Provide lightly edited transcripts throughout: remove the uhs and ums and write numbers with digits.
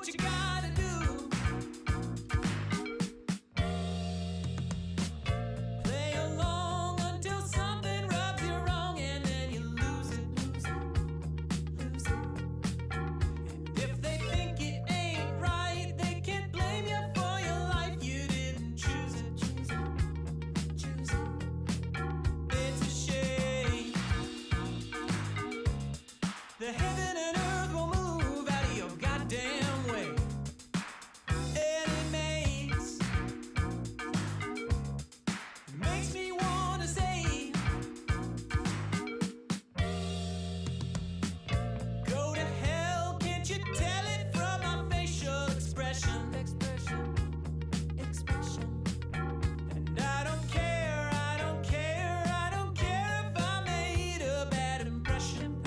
what you gotta do. Play along until something rubs you wrong, and then you lose it. And if they think it ain't right, they can't blame you for your life. You didn't choose it. It's a shame. The heaven and earth will move out of your goddamn way. And it makes me wanna say, go to hell, can't you tell it from my facial expression? And I don't care if I made a bad impression.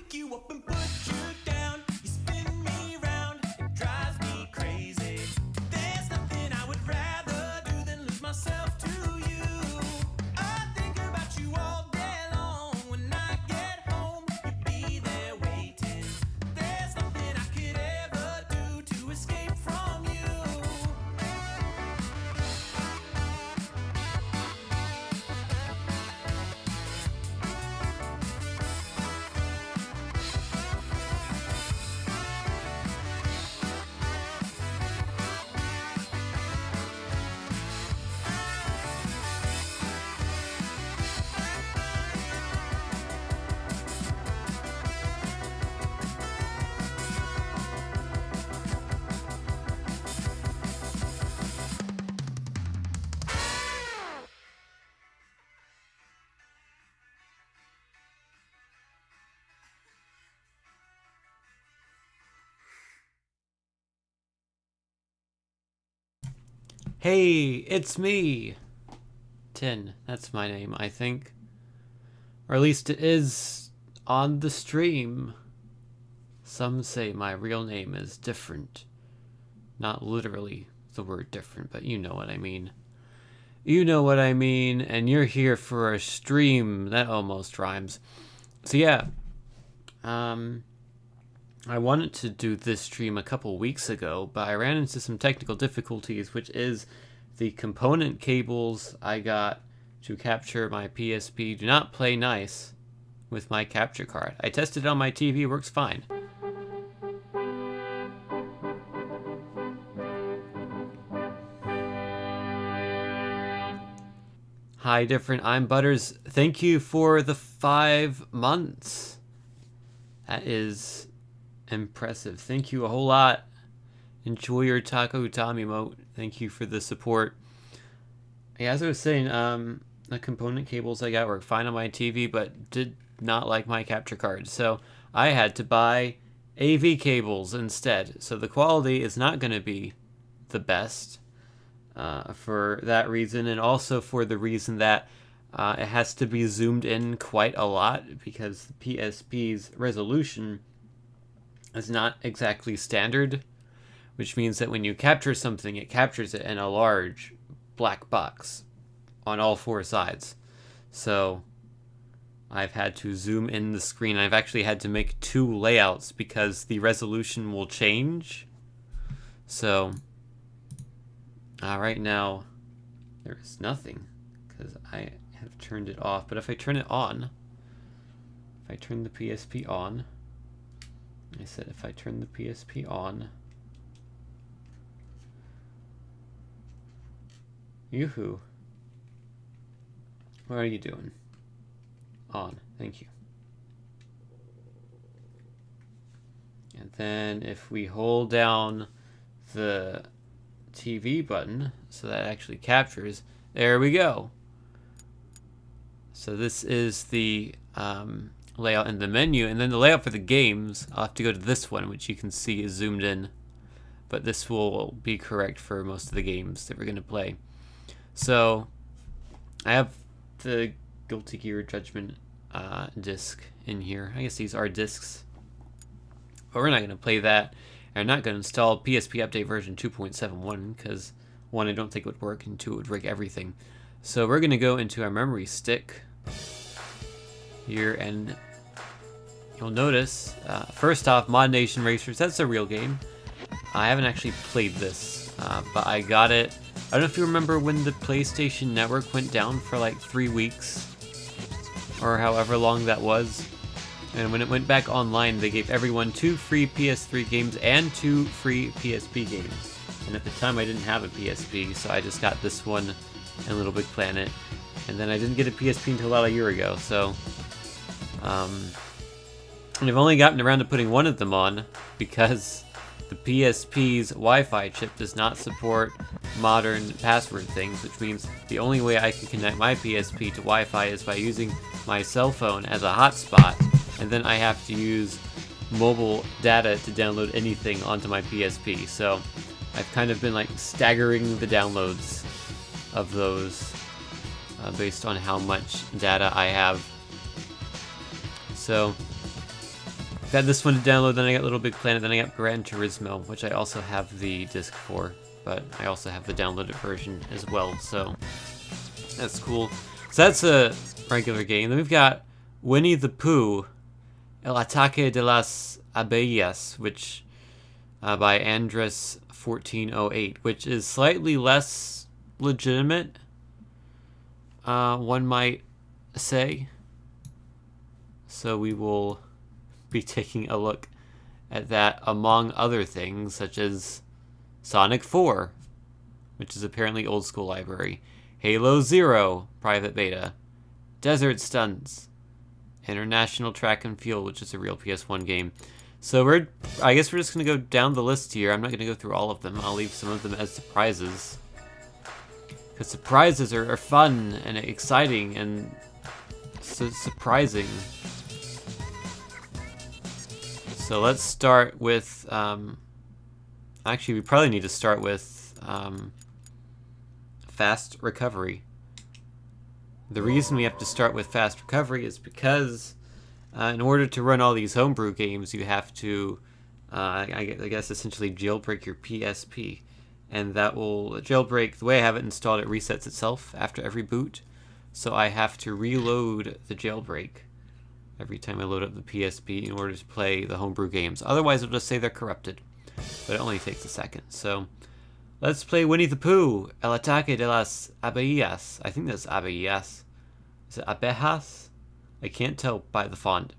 pick you up and put you down. You spin me round, it drives me crazy. There's nothing I would rather do than lose myself to you. I think about you all day long. When I get home, you'd be there waiting. There's nothing I could ever do to escape from you. Hey, it's me! Tin, that's my name, I think. Or at least it is on the stream. Some say my real name is different. Not literally the word different, but you know what I mean. You know what I mean, and you're here for a stream. That almost rhymes. So yeah, I wanted to do this stream a couple weeks ago, but I ran into some technical difficulties, which is the component cables I got to capture my PSP do not play nice with my capture card. I tested it on my TV, works fine. Hi, Different, I'm Butters. Thank you for the 5 months. That is impressive. Thank you a whole lot. Enjoy your Taco Tom emote. Thank you for the support. Yeah, as I was saying, the component cables I got work fine on my TV, but did not like my capture card. So I had to buy AV cables instead. So the quality is not going to be the best for that reason, and also for the reason that it has to be zoomed in quite a lot because the PSP's resolution is not exactly standard, which means that when you capture something, it captures it in a large black box on all 4 sides. So I've had to zoom in the screen. I've actually had to make 2 layouts because the resolution will change. So right now there is nothing because I have turned it off. But if I turn it on, if I turn the PSP on, I said if I turn the PSP on, yoo-hoo. What are you doing? On, thank you. And then if we hold down the TV button so that it actually captures, there we go. So this is the layout in the menu, and then the layout for the games, I'll have to go to this one, which you can see is zoomed in, but this will be correct for most of the games that we're going to play. So I have the Guilty Gear Judgment disc in here. I guess these are discs, but we're not going to play that. And I'm not going to install PSP Update version 2.71 because 1, I don't think it would work, and 2, it would break everything. So we're going to go into our memory stick here, and you'll notice, first off, Mod Nation Racers, that's a real game. I haven't actually played this, but I got it. I don't know if you remember when the PlayStation Network went down for like 3 weeks, or however long that was. And when it went back online, they gave everyone 2 free PS3 games and 2 free PSP games. And at the time, I didn't have a PSP, so I just got this one and Little Big Planet. And then I didn't get a PSP until about a year ago, so and I've only gotten around to putting one of them on because the PSP's Wi-Fi chip does not support modern password things, which means the only way I can connect my PSP to Wi-Fi is by using my cell phone as a hotspot, and then I have to use mobile data to download anything onto my PSP. So I've kind of been like staggering the downloads of those based on how much data I have. So Got this one to download, then I got Little Big Planet, then I got Gran Turismo, which I also have the disc for, but I also have the downloaded version as well, so that's cool. So that's a regular game. Then we've got Winnie the Pooh, El Ataque de las Abeillas, which by Andres 1408, which is slightly less legitimate, one might say. So we will be taking a look at that among other things, such as Sonic 4, which is apparently old school library, Halo 0 private beta, Desert Stunts, International Track and Field, which is a real PS1 game. So I guess we're just going to go down the list here. I'm not going to go through all of them. I'll leave some of them as surprises, because surprises are fun and exciting and so surprising. So let's start with, actually we probably need to start with Fast Recovery. The reason we have to start with Fast Recovery is because in order to run all these homebrew games, you have to, I guess, essentially jailbreak your PSP. And that will jailbreak, the way I have it installed, it resets itself after every boot. So I have to reload the jailbreak every time I load up the PSP in order to play the homebrew games. Otherwise, it'll just say they're corrupted. But it only takes a second. So let's play Winnie the Pooh, El Ataque de las Abeillas. I think that's Abeillas. Is it Abejas? I can't tell by the font.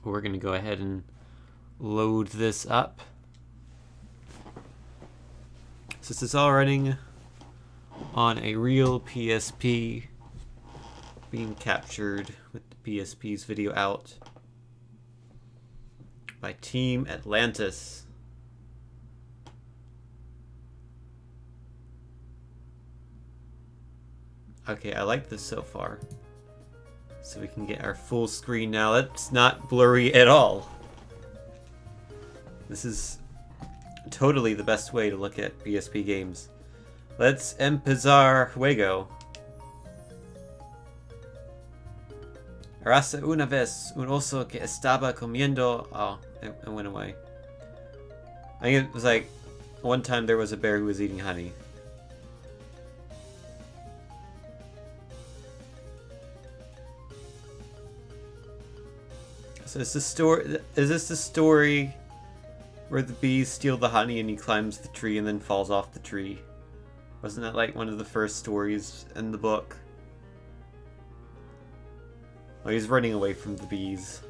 We're going to go ahead and load this up. So this is all running on a real PSP, being captured with the PSP's video out by Team Atlantis. Okay, I like this so far. So we can get our full screen now. That's not blurry at all. This is totally the best way to look at PSP games. Let's empezar juego. Érase una vez un oso que estaba comiendo... Oh, it went away. I think it was like, one time there was a bear who was eating honey. So is this the story where the bees steal the honey and he climbs the tree and then falls off the tree? Wasn't that like one of the first stories in the book? Oh, he's running away from the bees.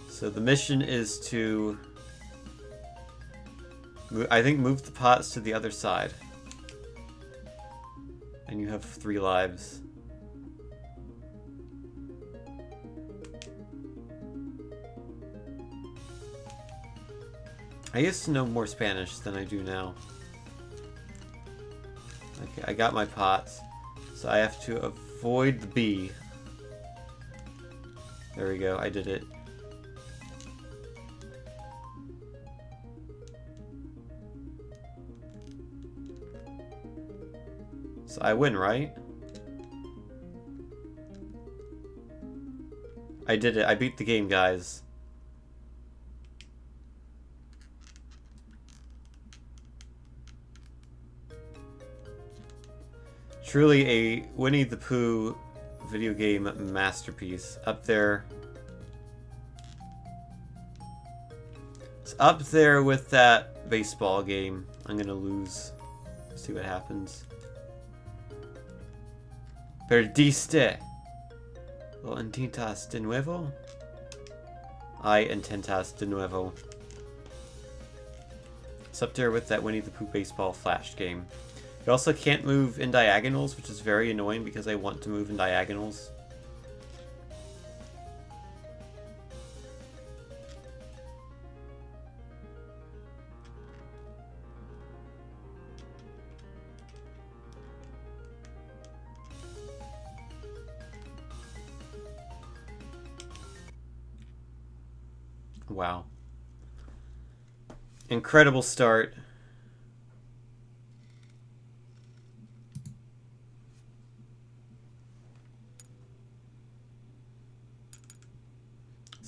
So the mission is to, I think, move the pots to the other side. And you have 3 lives. I used to know more Spanish than I do now. Okay, I got my pots. So I have to avoid the bee. There we go, I did it. So I win, right? I did it. I beat the game, guys. Truly a Winnie the Pooh video game masterpiece. Up there. It's up there with that baseball game. I'm gonna lose. See what happens. Perdiste. ¿Lo intentas de nuevo? I intentas de nuevo. It's up there with that Winnie the Pooh baseball flash game. You also can't move in diagonals, which is very annoying because I want to move in diagonals. Wow. Incredible start.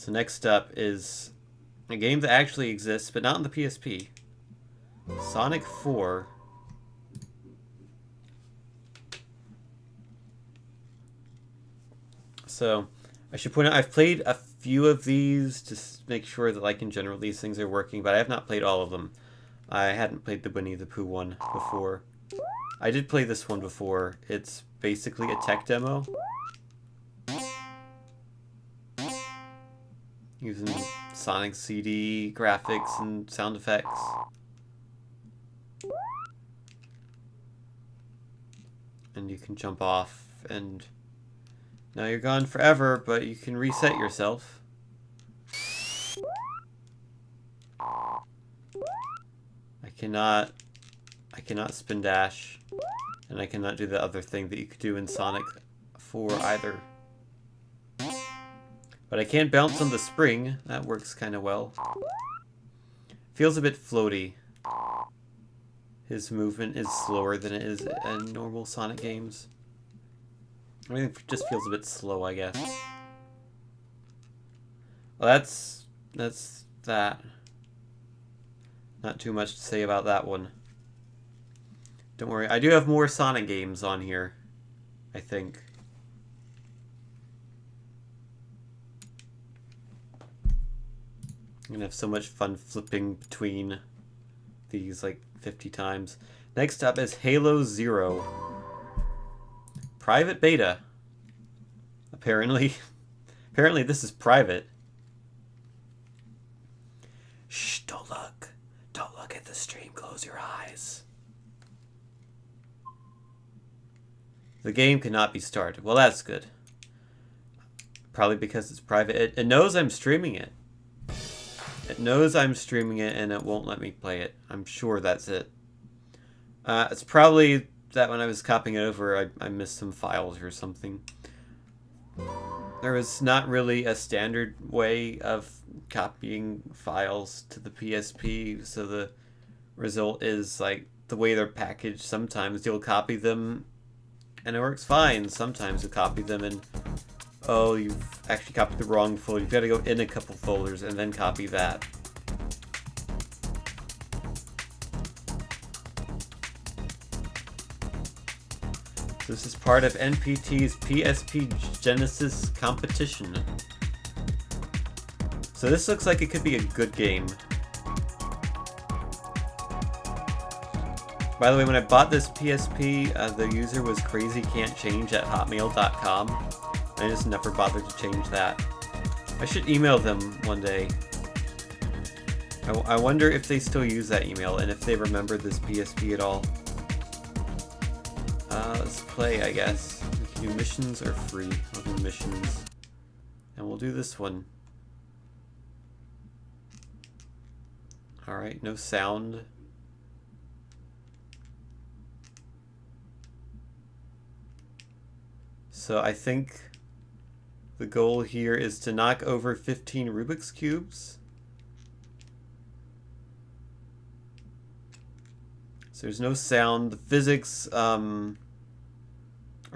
So next up is a game that actually exists, but not on the PSP. Sonic 4. So I should point out I've played a few of these to make sure that, like, in general these things are working, but I have not played all of them. I hadn't played the Winnie the Pooh one before. I did play this one before. It's basically a tech demo. Using Sonic CD graphics and sound effects. And you can jump off, and now you're gone forever, but you can reset yourself. I cannot spin dash, and I cannot do the other thing that you could do in Sonic 4 either. But I can bounce on the spring. That works kind of well. Feels a bit floaty. His movement is slower than it is in normal Sonic games. I mean, it just feels a bit slow, I guess. Well, that's that. Not too much to say about that one. Don't worry, I do have more Sonic games on here, I think. I'm gonna have so much fun flipping between these like 50 times. Next up is Halo 0. Private beta. Apparently this is private. Shh, don't look. Don't look at the stream, close your eyes. The game cannot be started. Well, that's good. Probably because it's private. It knows I'm streaming it. It knows I'm streaming it and it won't let me play it. I'm sure that's it. It's probably that when I was copying it over, I missed some files or something. There was not really a standard way of copying files to the PSP, so the result is like the way they're packaged. Sometimes you'll copy them and it works fine. Sometimes you copy them and oh, you've actually copied the wrong folder. You've got to go in a couple folders and then copy that. This is part of NPT's PSP Genesis competition. So this looks like it could be a good game. By the way, when I bought this PSP, the user was crazycan'tchange@hotmail.com. I just never bothered to change that. I should email them one day. I wonder if they still use that email and if they remember this PSP at all. Let's play, I guess. We can do missions or free. I'll do missions. And we'll do this one. Alright, no sound. So I think the goal here is to knock over 15 Rubik's Cubes. So there's no sound. The physics are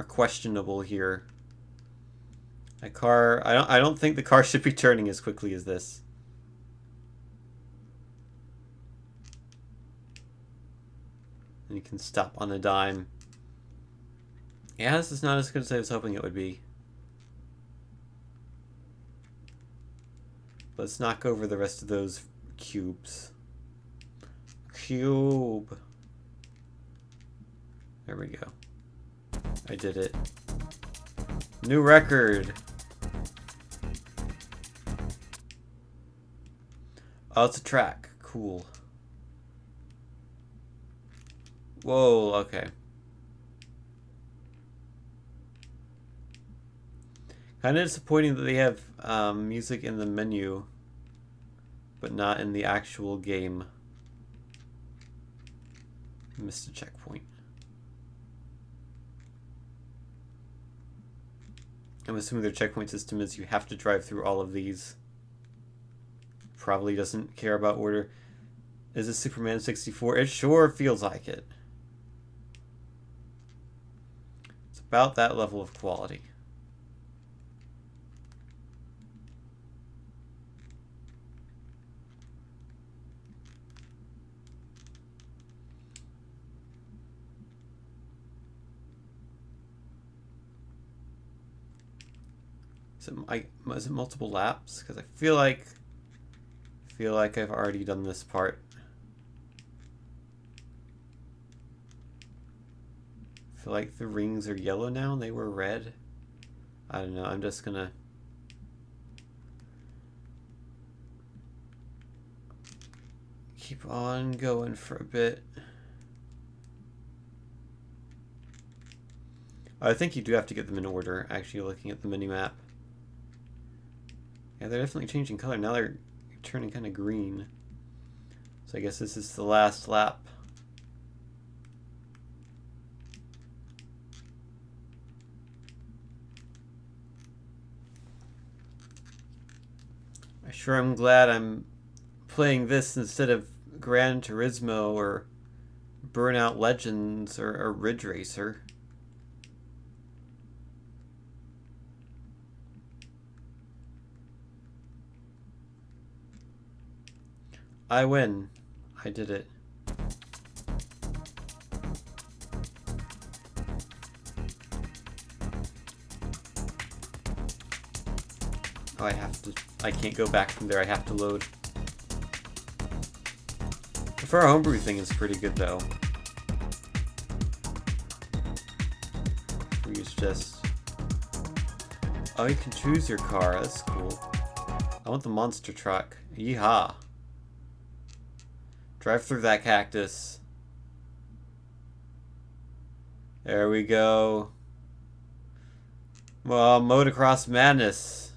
questionable here. My car, I don't think the car should be turning as quickly as this. And you can stop on a dime. Yeah, this is not as good as I was hoping it would be. Let's knock over the rest of those cubes. Cube. There we go. I did it. New record. Oh, it's a track. Cool. Whoa, okay. Kind of disappointing that they have music in the menu, but not in the actual game. Missed a checkpoint. I'm assuming their checkpoint system is you have to drive through all of these. Probably doesn't care about order. Is this Superman 64? It sure feels like it. It's about that level of quality. Is it multiple laps? Because I feel like I've already done this part. I feel like the rings are yellow now and they were red. I don't know. I'm just gonna keep on going for a bit. I think you do have to get them in order, actually, looking at the mini-map. Yeah, they're definitely changing color. Now they're turning kind of green. So I guess this is the last lap. I sure am glad I'm playing this instead of Gran Turismo or Burnout Legends or Ridge Racer. I win. I did it. Oh, I can't go back from there. I have to load. For our homebrew thing, it's pretty good though. We just... Oh, you can choose your car. That's cool. I want the monster truck. Yeehaw. Drive through that cactus. There we go. Well, motocross madness.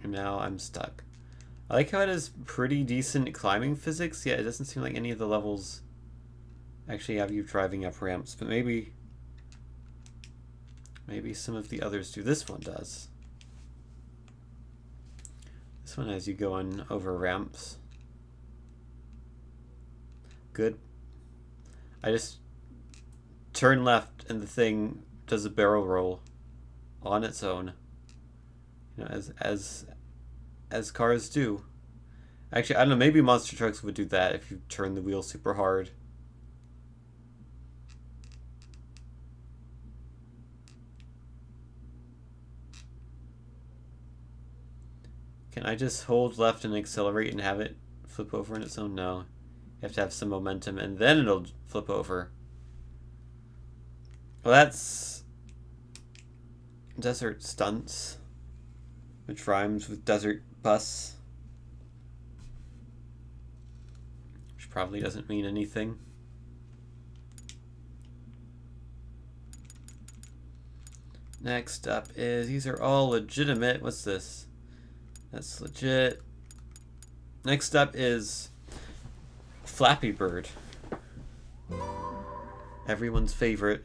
And now I'm stuck. I like how it has pretty decent climbing physics. Yeah, it doesn't seem like any of the levels actually have you driving up ramps, but maybe some of the others do. This one does. This one has you going over ramps. Good. I just turn left and the thing does a barrel roll on its own. You know, as cars do. Actually, I don't know, maybe monster trucks would do that if you turn the wheel super hard. Can I just hold left and accelerate and have it flip over on its own? No. You have to have some momentum and then it'll flip over. Well, that's desert stunts, which rhymes with desert bus, which probably doesn't mean anything. Next up is, these are all legitimate. What's this? That's legit. Next up is Flappy Bird. Everyone's favorite.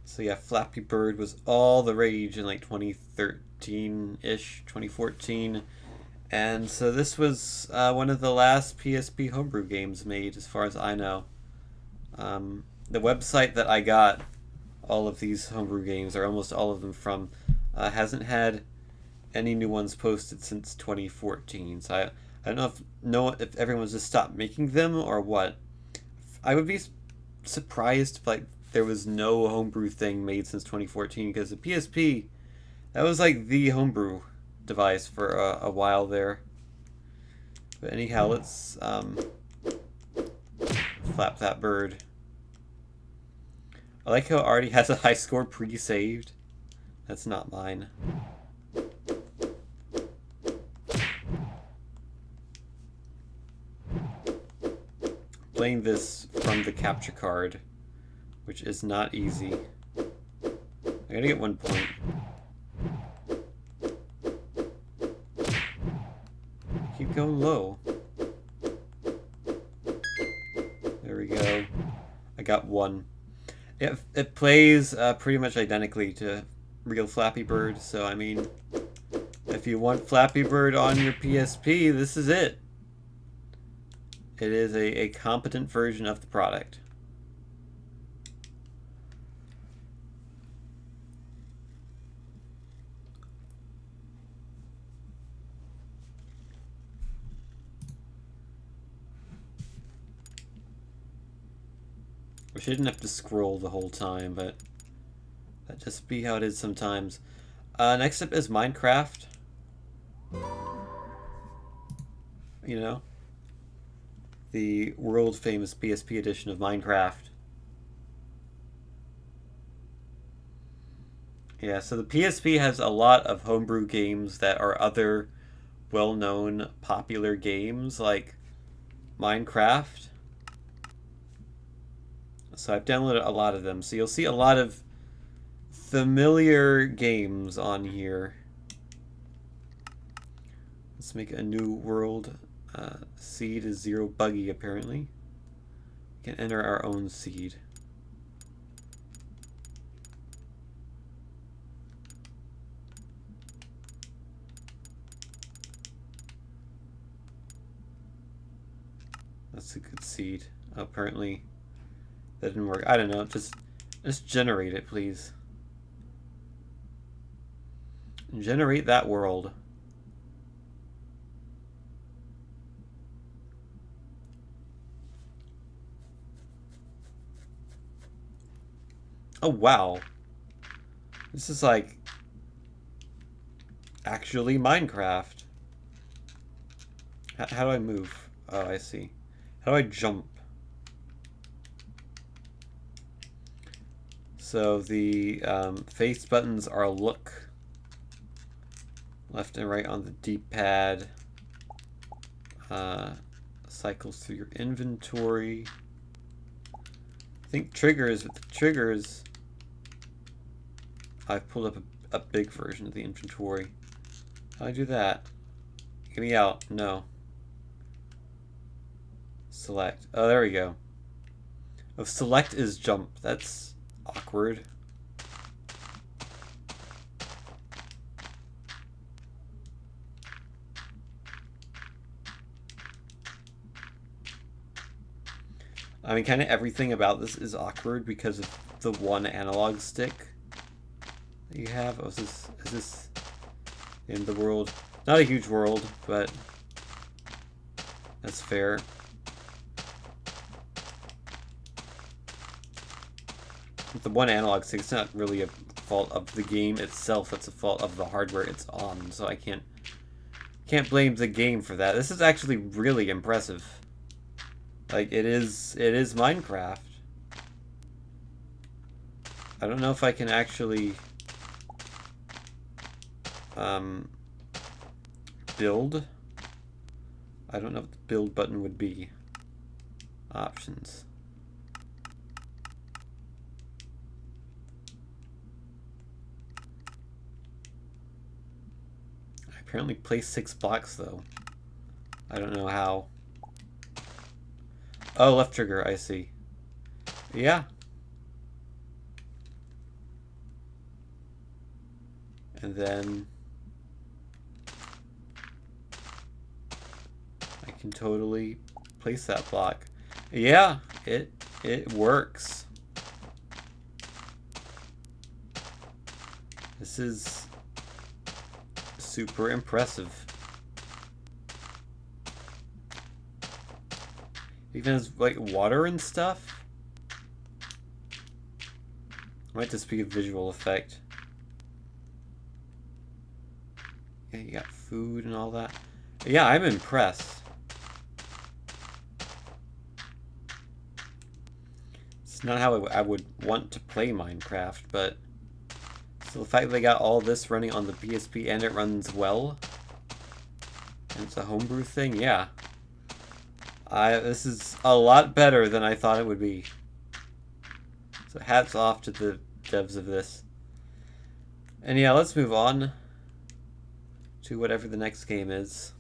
So yeah, Flappy Bird was all the rage in like 2013-ish, 2014. And so this was one of the last PSP Homebrew games made, as far as I know. The website that I got all of these Homebrew games, or almost all of them from, hasn't had any new ones posted since 2014. So I don't know if everyone's just stopped making them or what. I would be surprised if like there was no homebrew thing made since 2014, because the PSP, that was like the homebrew device for a while there. But anyhow, let's flap that bird. I like how it already has a high score pre-saved. That's not mine. Playing this from the capture card, which is not easy. I gotta get 1 point. Keep going low. There we go. I got 1. It plays pretty much identically to real Flappy Bird, so I mean, if you want Flappy Bird on your PSP, this is it. It is a competent version of the product. Wish I didn't have to scroll the whole time, but that just be how it is sometimes. Next up is Minecraft. You know, the world famous PSP edition of Minecraft. Yeah, so the PSP has a lot of homebrew games that are other well-known popular games like Minecraft. So I've downloaded a lot of them. So you'll see a lot of familiar games on here. Let's make a new world. Seed is 0 buggy, apparently. We can enter our own seed. That's a good seed. Oh, apparently that didn't work. I don't know. Just generate it, please. Generate that world. Oh, wow. This is like actually Minecraft. How do I move? Oh, I see. How do I jump? So the face buttons are look. Left and right on the D-pad. Cycles through your inventory. I think triggers, with the triggers, I've pulled up a big version of the inventory. How do I do that? Get me out. No. Select. Oh, there we go. Oh, select is jump. That's awkward. I mean, kind of everything about this is awkward because of the one analog stick that you have. Oh, is this in the world? Not a huge world, but that's fair. With the one analog stick, it's not really a fault of the game itself. It's a fault of the hardware it's on. So I can't blame the game for that. This is actually really impressive. Like, it is Minecraft. I don't know if I can actually build. I don't know what the build button would be. Options. I apparently placed 6 blocks though. I don't know how. Oh, left trigger, I see. Yeah. And then I can totally place that block. Yeah, it works. This is super impressive. Even has like water and stuff. Might just be a visual effect. Yeah, you got food and all that. Yeah, I'm impressed. It's not how I would want to play Minecraft, but so the fact that they got all this running on the PSP and it runs well, and it's a homebrew thing, yeah. This is a lot better than I thought it would be. So hats off to the devs of this. And yeah, let's move on to whatever the next game is.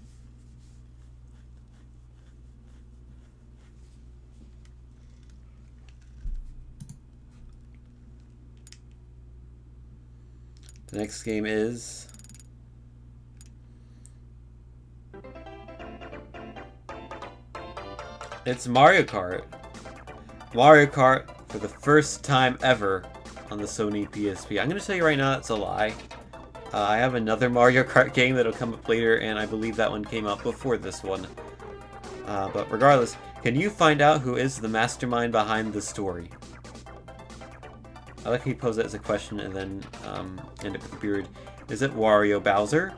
The next game is It's Mario Kart. Mario Kart for the first time ever on the Sony PSP. I'm going to tell you right now that's a lie. I have another Mario Kart game that'll come up later, and I believe that one came out before this one. But regardless, can you find out who is the mastermind behind the story? I like how he posed that as a question and then end it with a beard. Is it Wario Bowser?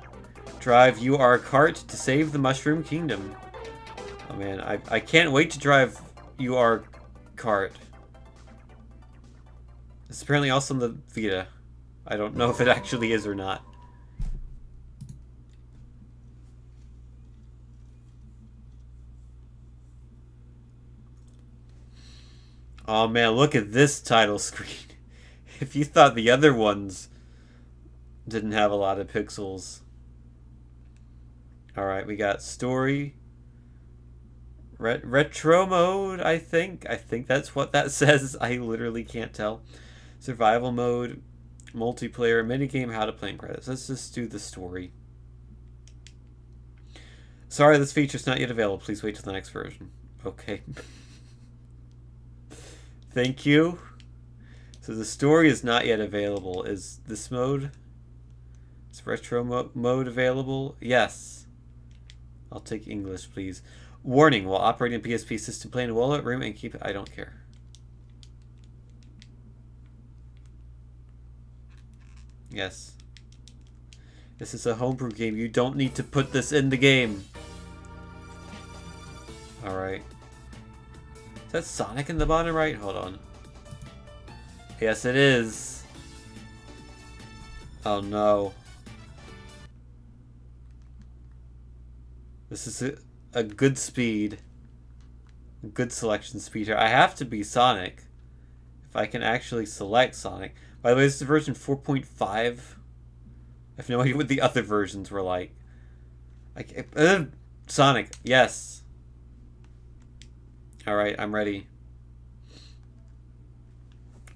Drive UR Kart to save the Mushroom Kingdom. Oh man, I can't wait to drive UR Kart. It's apparently also on the Vita. I don't know if it actually is or not. Oh man, look at this title screen. If you thought the other ones didn't have a lot of pixels. Alright, we got story. Retro mode, I think. I think that's what that says. I literally can't tell. Survival mode. Multiplayer. Minigame. How to play in credits. Let's just do the story. Sorry, this feature's not yet available. Please wait till the next version. Okay. Thank you. So the story is not yet available. Is this mode? Is retro mode available? Yes. I'll take English, please. Warning, while operating a PSP system, play in a wallet room and keep it. I don't care. Yes. This is a homebrew game. You don't need to put this in the game. Alright. Is that Sonic in the bottom right? Hold on. Yes, it is. Oh no. This is a good speed. A good selection speed here. I have to be Sonic. If I can actually select Sonic. By the way, this is version 4.5. I have no idea what the other versions were like. Sonic, yes. Alright, I'm ready.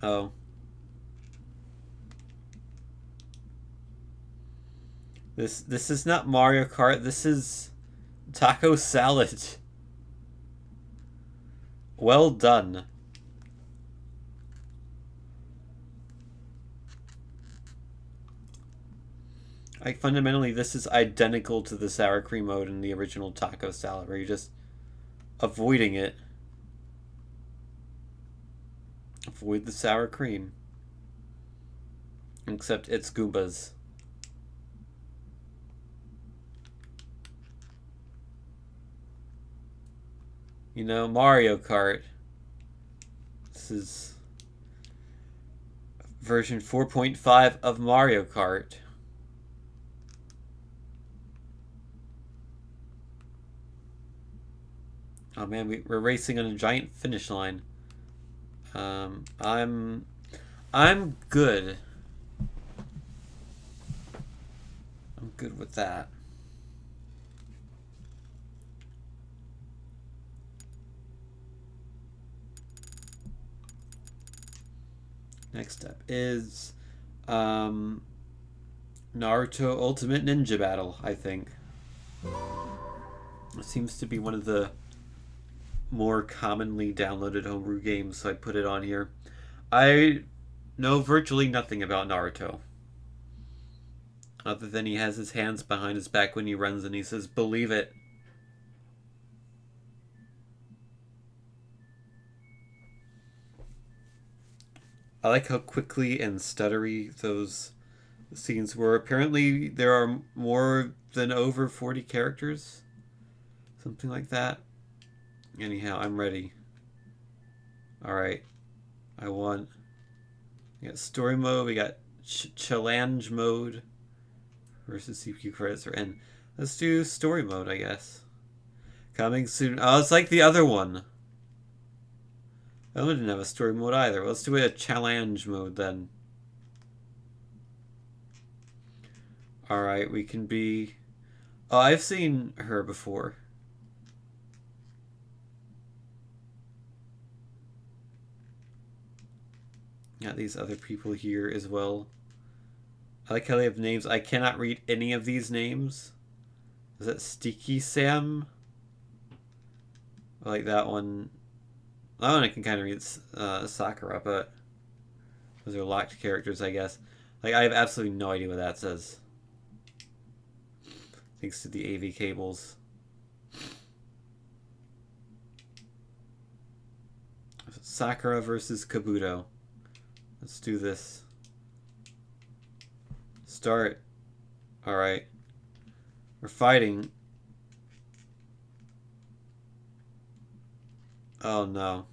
Oh. This is not Mario Kart, this is taco salad. Well done. Like, fundamentally, this is identical to the sour cream mode in the original taco salad, where you're just avoiding it. Avoid the sour cream. Except it's Goombas. You know, Mario Kart. This is version 4.5 of Mario Kart. Oh man, we're racing on a giant finish line. I'm good. I'm good with that. Next up is Naruto Ultimate Ninja Battle, I think. It seems to be one of the more commonly downloaded homebrew games, so I put it on here. I know virtually nothing about Naruto. Other than he has his hands behind his back when he runs and he says, "Believe it." I like how quickly and stuttery those scenes were. Apparently there are more than over 40 characters. Something like that. Anyhow, I'm ready. Alright. I won. We got story mode. We got challenge mode. Versus CPU credits are in. Let's do story mode, I guess. Coming soon. Oh, it's like the other one. That one didn't have a story mode either. Let's do a challenge mode then. Alright, we can be... Oh, I've seen her before. Got these other people here as well. I like how they have names. I cannot read any of these names. Is that Sticky Sam? I like that one. That one I can kind of read Sakura, but those are locked characters, I guess. Like, I have absolutely no idea what that says. Thanks to the AV cables. Sakura versus Kabuto. Let's do this. Start. Alright. We're fighting. Oh no.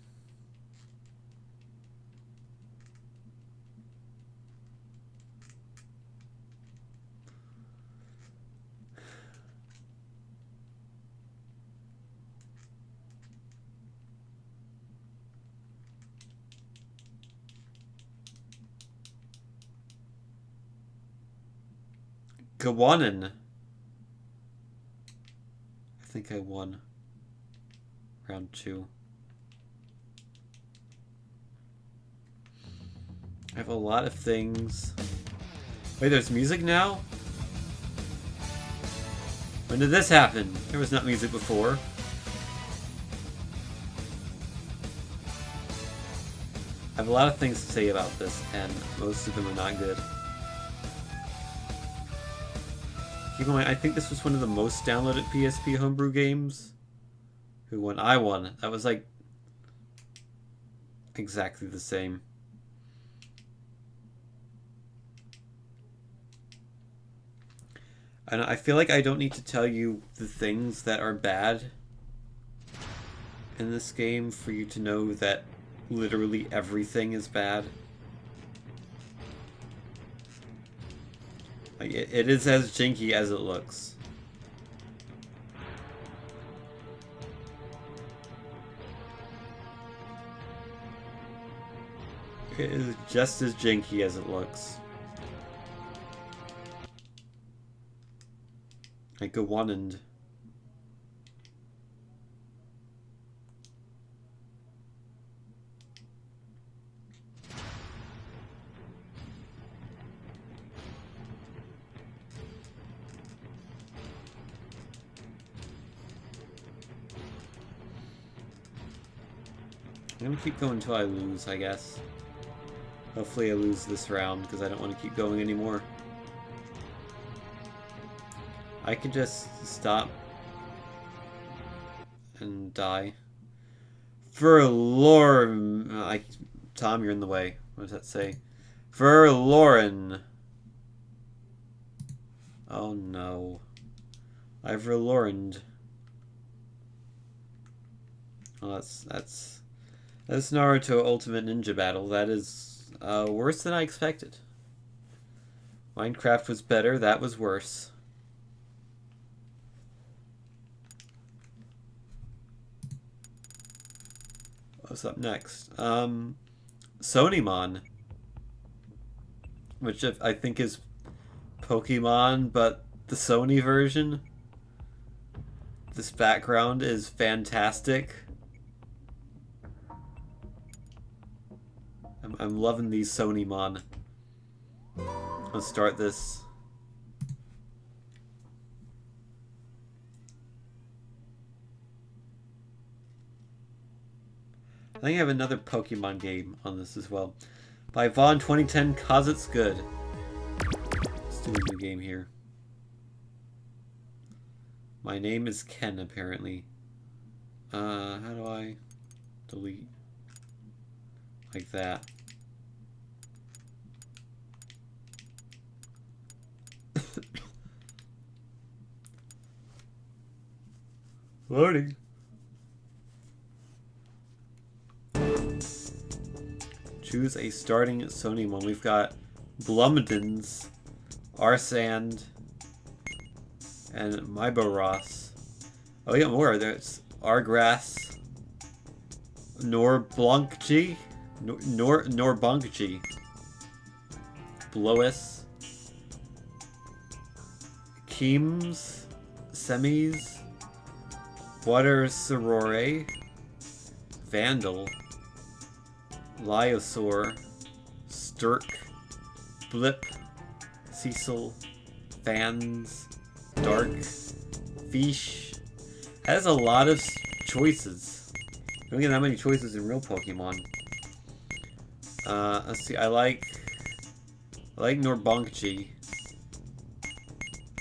Gawanin. I think I won. Round 2. I have a lot of things. Wait, there's music now? When did this happen? There was not music before. I have a lot of things to say about this, and most of them are not good. Keep in mind, I think this was one of the most downloaded PSP Homebrew games. Who won? I won. That was like exactly the same. And I feel like I don't need to tell you the things that are bad in this game for you to know that literally everything is bad. Like, it is as janky as it looks. It is just as janky as it looks. Like a one and I'm gonna keep going until I lose, I guess. Hopefully I lose this round, because I don't want to keep going anymore. I could just stop and die. Forlorn. Tom, you're in the way. What does that say? Forlorn. Oh no. I've forlorned. Well, that's Naruto Ultimate Ninja Battle. That is worse than I expected. Minecraft was better. That was worse. What's up next? Sonymon, which I think is Pokemon, but the Sony version. This background is fantastic. I'm loving these Sonymon. Let's start this. I think I have another Pokemon game on this as well. By Vaughn 2010, 'Cause It's Good. Let's do a new game here. My name is Ken, apparently. How do I delete? Like that. Loading. Choose a starting Sonymon. We've got Blumdens, Arsand, and Myboros. Oh, we got more. There's Argrass, Norblankji, Norbunkji, Blois, Keems, Semis, Water Sorore, Vandal, Lyosaur, Sturk, Blip, Cecil, Fans, Dark, Fish. Has a lot of choices. don't get that many choices in real Pokemon. Let's see. I like Norbonkji.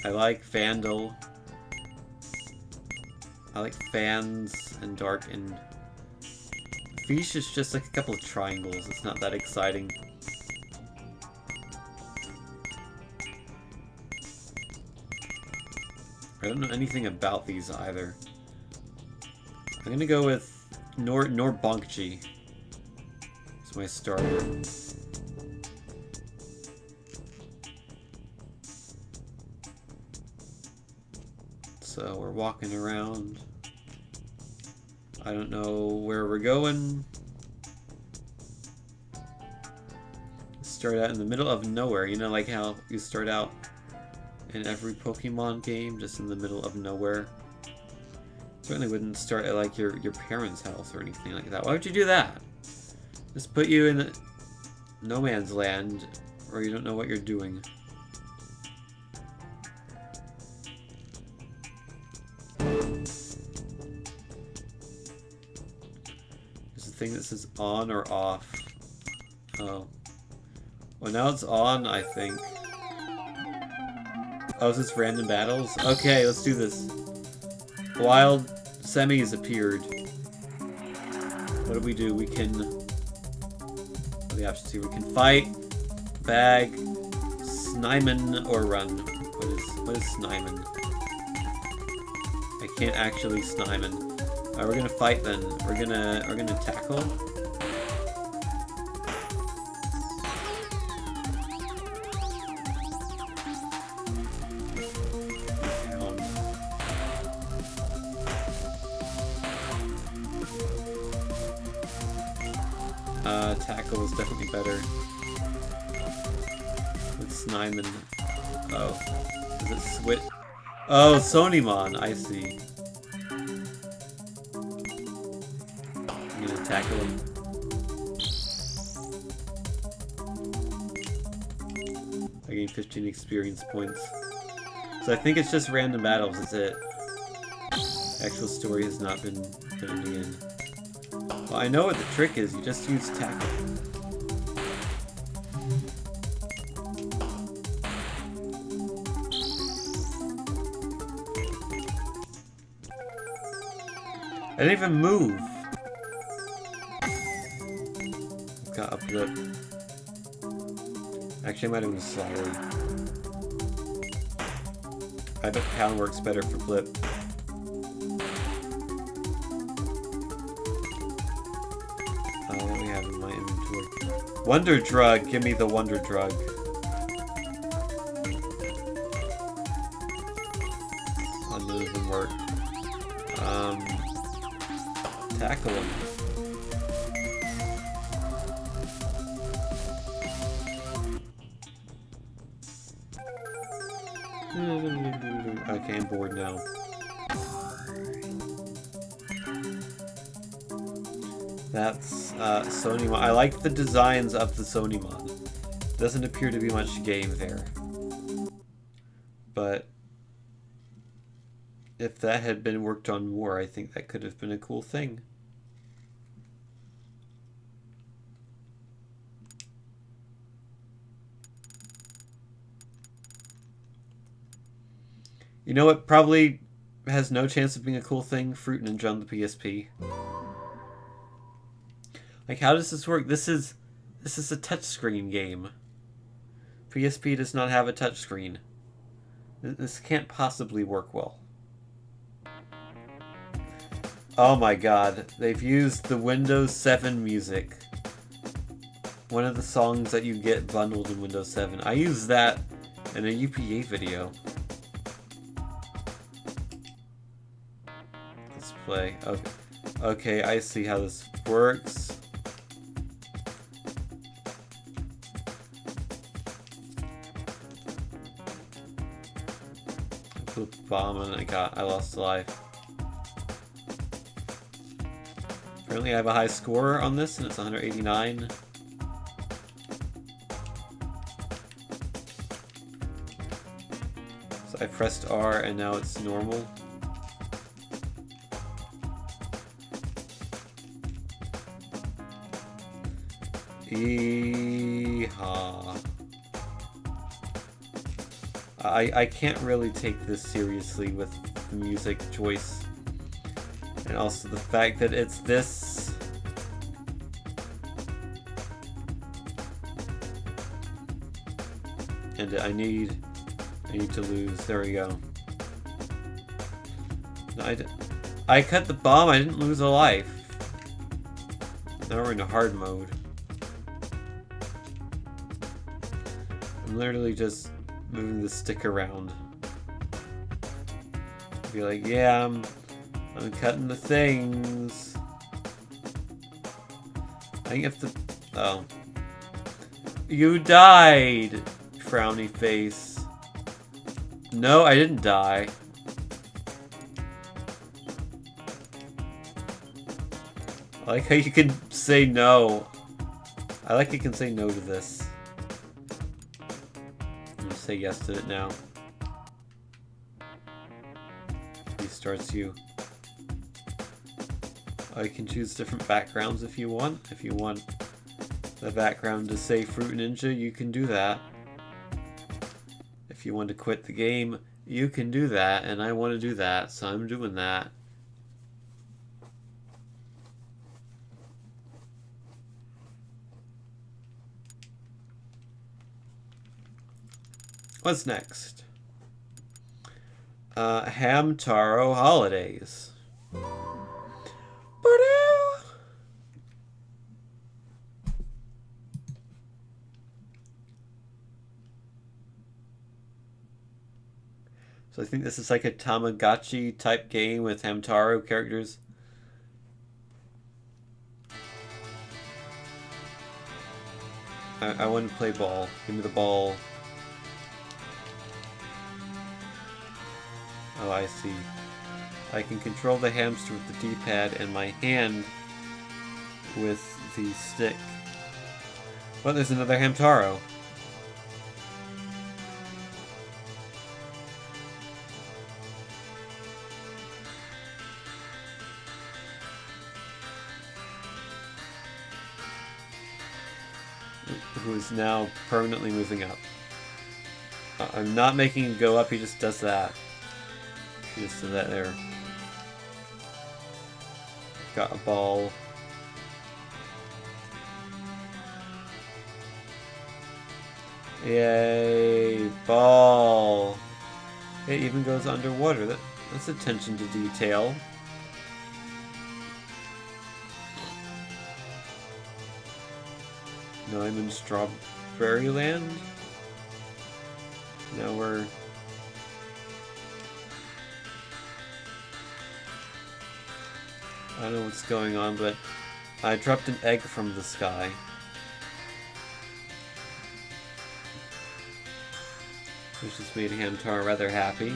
I like Vandal. I like Fans and Dark, and Fish is just like a couple of triangles. It's not that exciting. I don't know anything about these either. I'm gonna go with Norbonkji. It's my starter. So we're walking around. I don't know where we're going. Start out in the middle of nowhere. You know, like how you start out in every Pokemon game, just in the middle of nowhere. Certainly wouldn't start at like your parents' house or anything like that. Why would you do that? Just put you in no man's land where you don't know what you're doing. There's a thing that says on or off. Oh. Well, now it's on, I think. Oh, is this random battles? Okay, let's do this. Wild semis appeared. What do we do? We can... What do the options here? We can fight, bag, Snyman, or run. What is Snyman? I can't actually Snyman. Alright, we're gonna fight then. We're gonna tackle. Tackle is definitely better. With Snyman. Oh. Is it Swit? Oh, Sonimon, I see. I'm gonna tackle him. I gained 15 experience points. So I think it's just random battles, that's it. Actual story has not been put in again. Well, I know what the trick is, you just use tackle. I didn't even move! Got up lip. Actually, I might have been slower. I bet pound works better for flip. What do we have in my inventory? Wonder Drug! Give me the Wonder Drug. None of them work. Tackle him. Okay, I'm bored now. That's Sonimon. I like the designs of the Sonimon. Doesn't appear to be much game there. But if that had been worked on more, I think that could have been a cool thing. You know what probably has no chance of being a cool thing? Fruit Ninja on the PSP. Like, how does this work? This is a touchscreen game. PSP does not have a touchscreen. This can't possibly work well. Oh my god, they've used the Windows 7 music. One of the songs that you get bundled in Windows 7. I used that in a UPA video. Let's play. Okay, okay, I see how this works. Bomb and I lost a life. Apparently I have a high score on this and it's 189. So I pressed R and now it's normal. Yeehaw. I can't really take this seriously with the music choice. And also the fact that it's this. And I need to lose. There we go. No, I cut the bomb, I didn't lose a life. Now we're in hard mode. I'm literally just moving the stick around. Be like, yeah, I'm cutting the things. I think if the... Oh. You died! Frowny face. No, I didn't die. I like how you can say no. I like you can say no to this. I'm gonna say yes to it now. Restarts you. Oh, you can choose different backgrounds if you want. If you want the background to say Fruit Ninja, you can do that. If you want to quit the game, you can do that, and I want to do that, so I'm doing that. What's next? Hamtaro Holidays. So I think this is like a Tamagotchi type game with Hamtaro characters. I want to play ball. Give me the ball. Oh, I see. I can control the hamster with the D-pad and my hand with the stick. Well, there's another Hamtaro. Who is now permanently moving up. I'm not making him go up, he just does that. He just did that there. Got a ball. Yay, ball. It even goes underwater. That's attention to detail. Now I'm in Strawberry Land. Now we're... I don't know what's going on, but I dropped an egg from the sky. Which just made Hamtaro rather happy.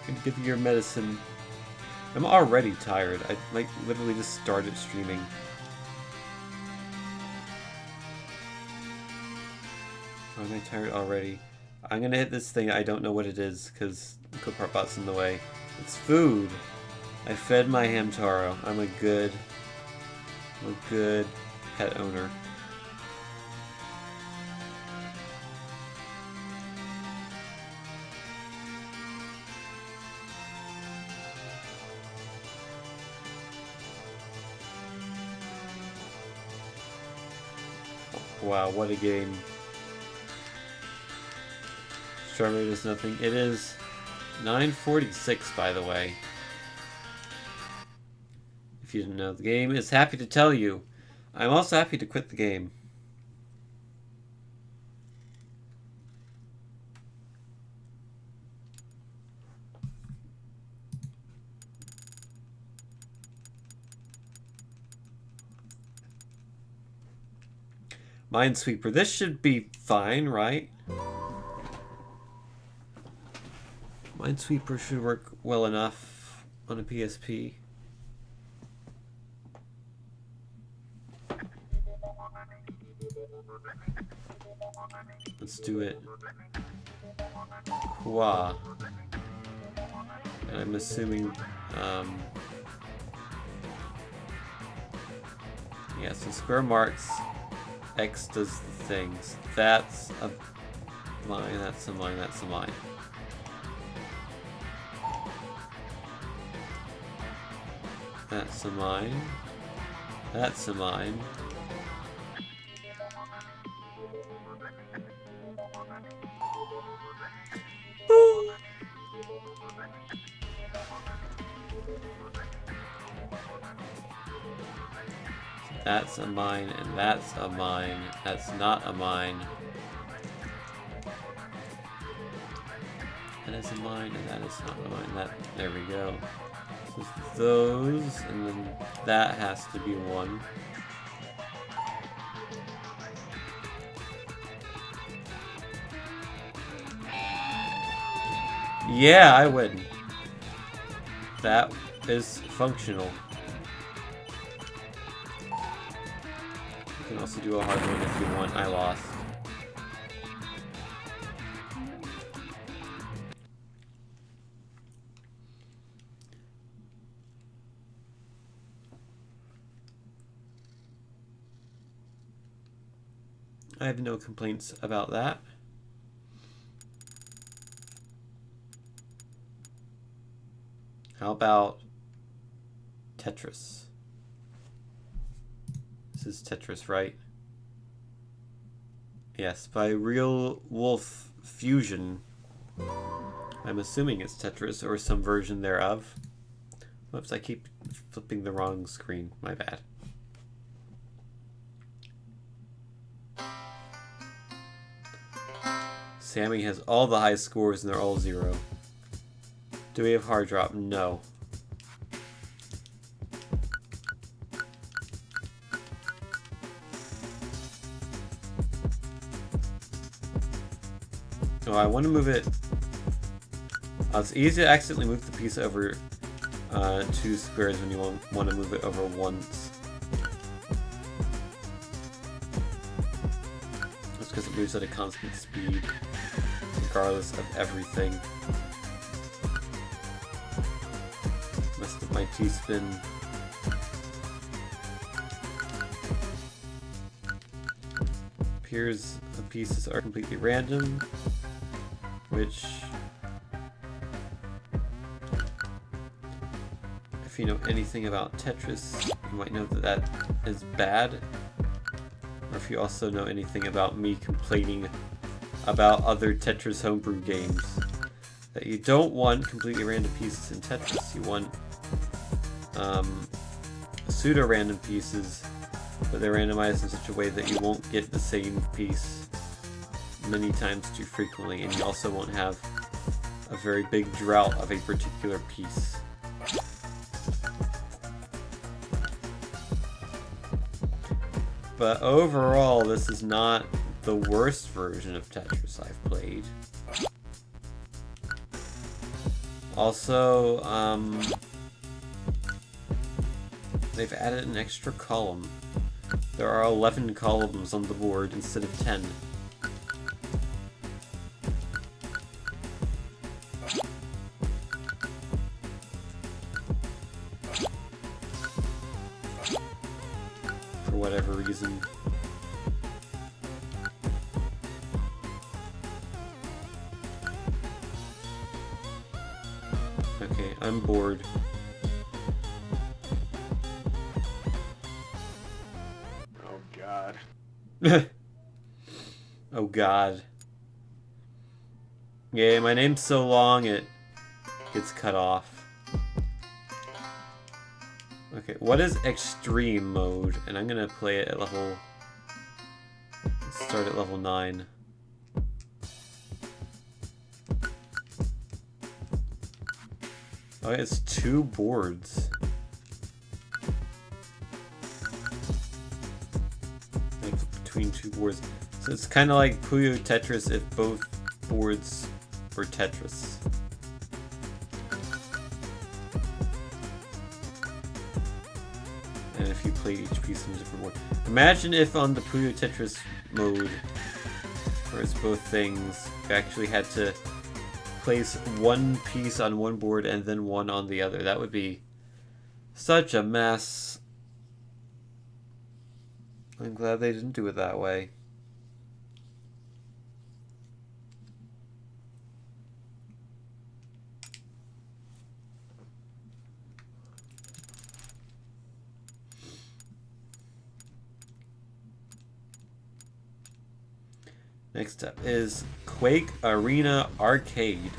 I'm gonna give you your medicine. I'm already tired. I like literally just started streaming. Oh, am I tired already? I'm gonna hit this thing. I don't know what it is because Coparbot's in the way. It's food. I fed my Hamtaro. I'm a good pet owner. Wow, what a game. Strawberry does nothing. It is 9:46, by the way. If you didn't know, the game is happy to tell you. I'm also happy to quit the game. Minesweeper. This should be fine, right? Minesweeper should work well enough on a PSP. Let's do it. Qua. And I'm assuming, yeah, so square marks, X does the things. That's a line, that's a line, that's a line. That's a mine. That's a mine. Boo! That's a mine, and that's a mine. That's not a mine. That is a mine, and that is not a mine. That, there we go. So those, and then that has to be one. Yeah, I win. That is functional. You can also do a hard one if you want. I lost. I have no complaints about that. How about Tetris? This is Tetris, right? Yes, by Real Wolf Fusion. I'm assuming it's Tetris or some version thereof. Whoops, I keep flipping the wrong screen. My bad. Sammy has all the high scores and they're all 0. Do we have hard drop? No. Oh, I want to move it. It's easy to accidentally move the piece over 2 squares when you want to move it over once. That's because it moves at a constant speed, regardless of everything. Messed up my T-spin. Appears the pieces are completely random, which, if you know anything about Tetris, you might know that that is bad. Or if you also know anything about me complaining about other Tetris homebrew games, that you don't want completely random pieces in Tetris. You want pseudo-random pieces, but they're randomized in such a way that you won't get the same piece many times too frequently, and you also won't have a very big drought of a particular piece. But overall, this is not the worst version of Tetris I've played. Also, they've added an extra column. There are 11 columns on the board instead of 10. For whatever reason. Okay, I'm bored. Oh god. Yeah, my name's so long it gets cut off. Okay, what is extreme mode? And I'm gonna play it at level... Let's start at level 9. Oh, it's 2 boards. Between 2 boards. So it's kind of like Puyo Tetris if both boards were Tetris. And if you played each piece in a different board. Imagine if on the Puyo Tetris mode, where it's both things, you actually had to place one piece on one board and then one on the other. That would be such a mess. I'm glad they didn't do it that way. Next up is Quake Arena Arcade.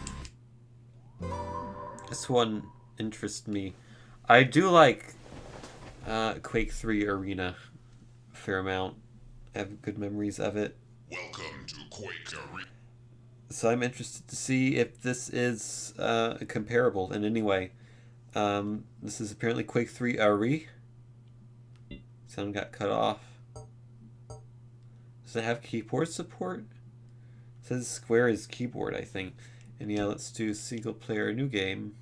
This one interests me. I do like Quake 3 Arena a fair amount. I have good memories of it. Welcome to Quake Arena. So I'm interested to see if this is comparable in any way. This is apparently Quake 3 Arena. Sound got cut off. Does it have keyboard support? It says Square is keyboard, I think. And yeah, let's do single player new game.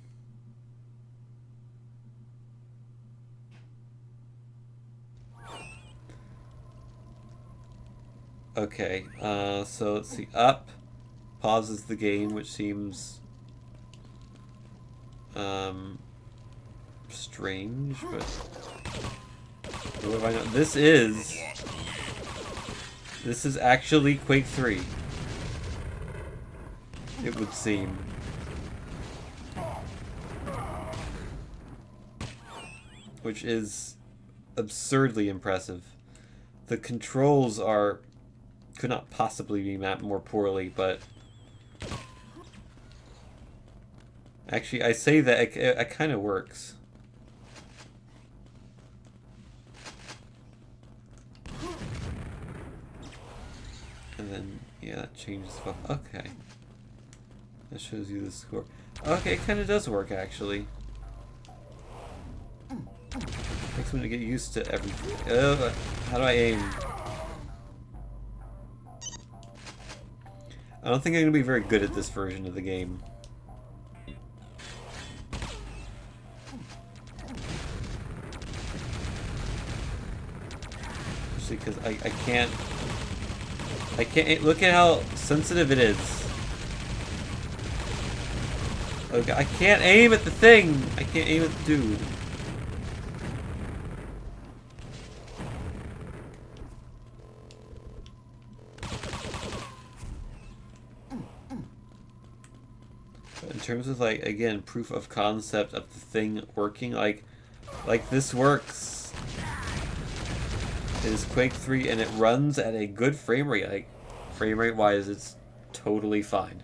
Okay, so let's see. Up pauses the game, which seems strange, but what do I know? This is actually Quake 3. It would seem. Which is absurdly impressive. The controls could not possibly be mapped more poorly, but actually I say that it kind of works. And then, yeah, that changes. Okay. That shows you the score. Okay, it kind of does work, actually. Takes me to get used to everything. How do I aim? I don't think I'm going to be very good at this version of the game. Especially because I can't... Look at how sensitive it is. Okay, I can't aim at the thing. I can't aim at the dude. But in terms of, like, again, proof of concept of the thing working, like this works. It is Quake 3 and it runs at a good frame rate. Like, frame rate wise, it's totally fine.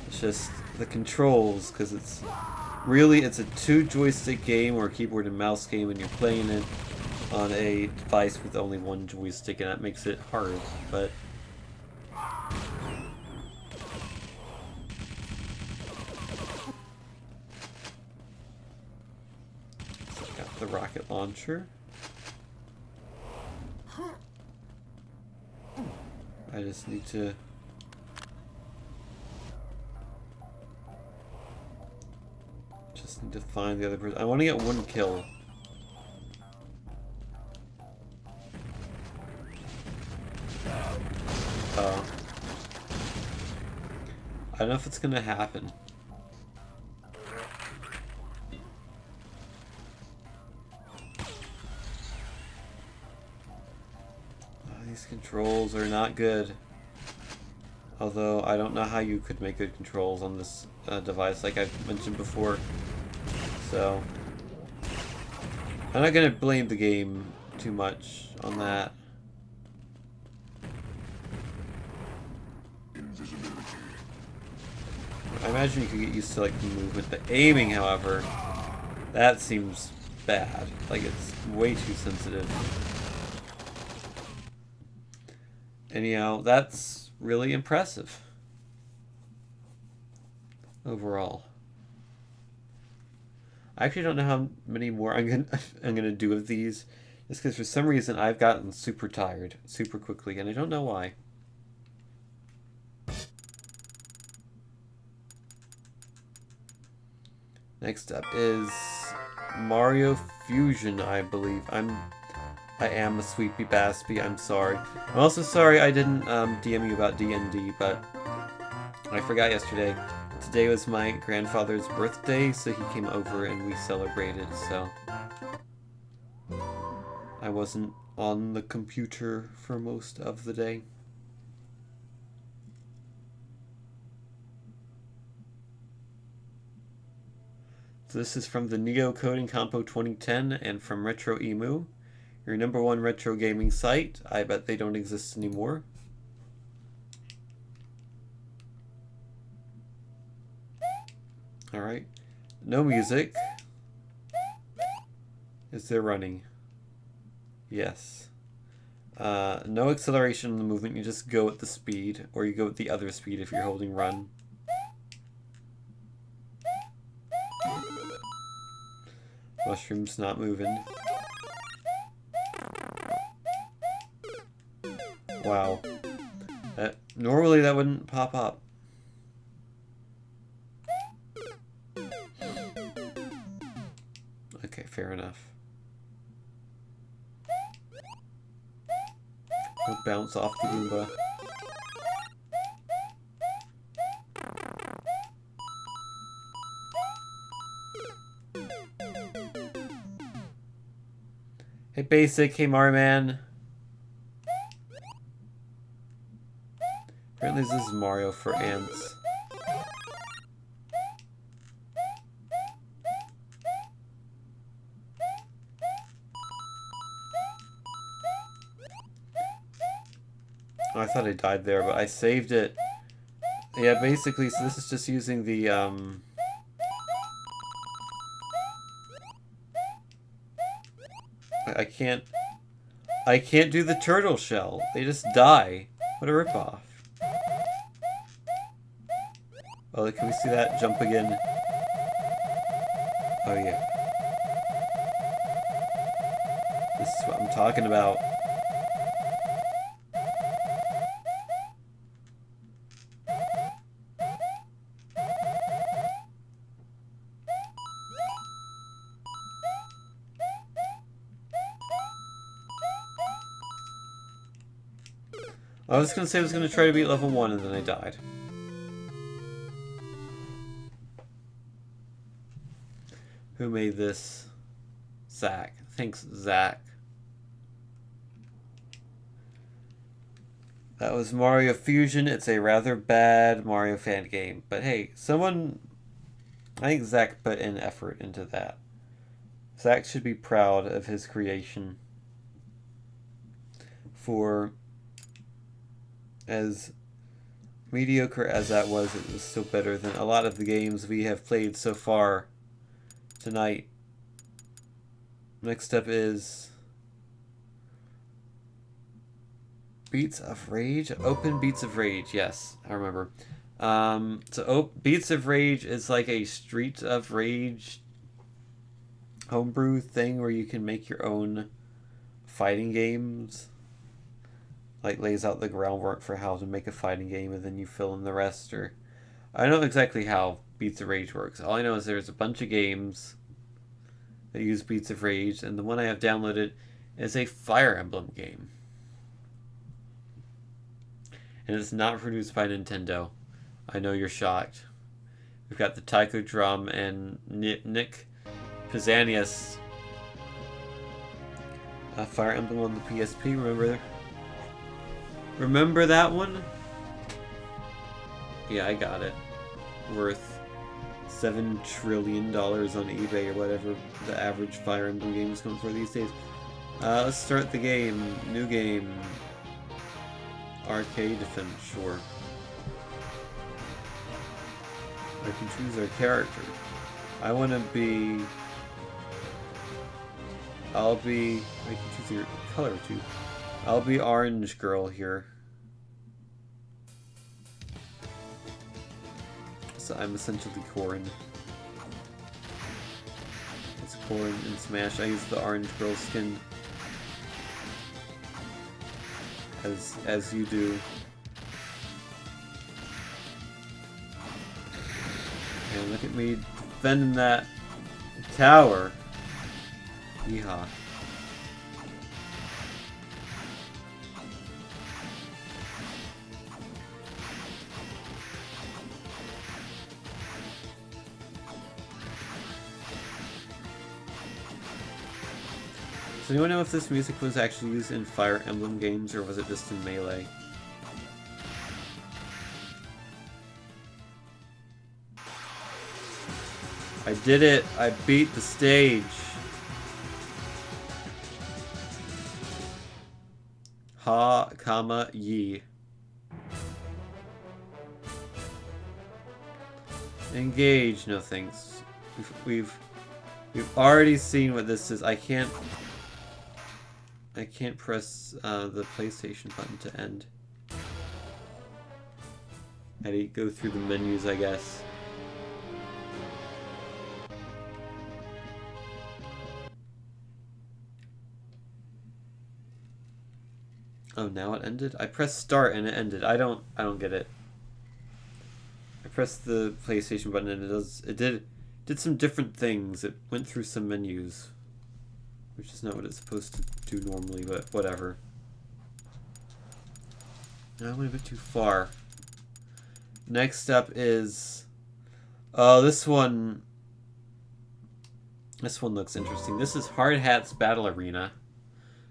It's just the controls, because it's a 2-joystick game or a keyboard and mouse game, and you're playing it on a device with only one joystick, and that makes it hard. But got the rocket launcher. I just need to find the other person. I want to get one kill. Oh. I don't know if it's gonna happen. These controls are not good. Although, I don't know how you could make good controls on this device, like I've mentioned before. So, I'm not going to blame the game too much on that. I imagine you could get used to, like, the movement. The aiming, however, that seems bad. Like, it's way too sensitive. Anyhow, that's really impressive. Overall. I actually don't know how many more I'm gonna do of these. Just because for some reason I've gotten super tired super quickly, and I don't know why. Next up is Mario Fusion, I believe. I'm I am a sweepy baspy. I'm sorry. I'm also sorry I didn't DM you about D&D, but I forgot yesterday. Today was my grandfather's birthday, so he came over and we celebrated, so I wasn't on the computer for most of the day. So this is from the Neo Coding Compo 2010 and from Retro Emu, your #1 retro gaming site. I bet they don't exist anymore. Alright. No music. Is there running? Yes. No acceleration in the movement, you just go at the speed, or you go at the other speed if you're holding run. Mushroom's not moving. Wow. Normally that wouldn't pop up. Okay, fair enough. He'll bounce off the Goomba. Hey Basic, hey Marman. Apparently this is Mario for ants. Oh, I thought I died there, but I saved it. Yeah, basically, so this is just using the, I can't do the turtle shell. They just die. What a ripoff. Oh, can we see that jump again? Oh, yeah. This is what I'm talking about. I was gonna say I was gonna try to beat level 1 and then I died. Who made this? Zach. Thanks, Zach. That was Mario Fusion. It's a rather bad Mario fan game. But hey, someone... I think Zach put in effort into that. Zach should be proud of his creation. For... as mediocre as that was, it was still better than a lot of the games we have played so far tonight. Next up is Beats of Rage. Open Beats of Rage. Yes, I remember. Beats of Rage is like a Street of Rage homebrew thing where you can make your own fighting games. Like lays out the groundwork for how to make a fighting game and then you fill in the rest. Or I don't know exactly how Beats of Rage works. All I know is there's a bunch of games that use Beats of Rage, and the one I have downloaded is a Fire Emblem game. And it's not produced by Nintendo. I know you're shocked. We've got the Taiko Drum and Nick Pizzanius. Fire Emblem on the PSP, remember that one? Yeah, I got it. Worth $7 trillion on eBay or whatever the average Fire Emblem game is going for these days. Let's start the game. New game. Arcade defense, sure. I can choose our character. I want to be... I can choose your color too. I'll be Orange Girl here. So I'm essentially Corrin. It's Corrin in Smash. I use the Orange Girl skin. As you do. And look at me defending that tower. Yeehaw. Does anyone know if this music was actually used in Fire Emblem games or was it just in Melee? I did it! I beat the stage! Ha, comma, ye. Engage, no thanks. We've already seen what this is. I can't press the PlayStation button to end. I had to go through the menus, I guess. Oh, now it ended? I pressed start and it ended. I don't get it. I pressed the PlayStation button and it did some different things. It went through some menus, which is not what it's supposed to do normally, but whatever. Now I went a bit too far. Next up is this one looks interesting. This is Hard Hat's Battle Arena.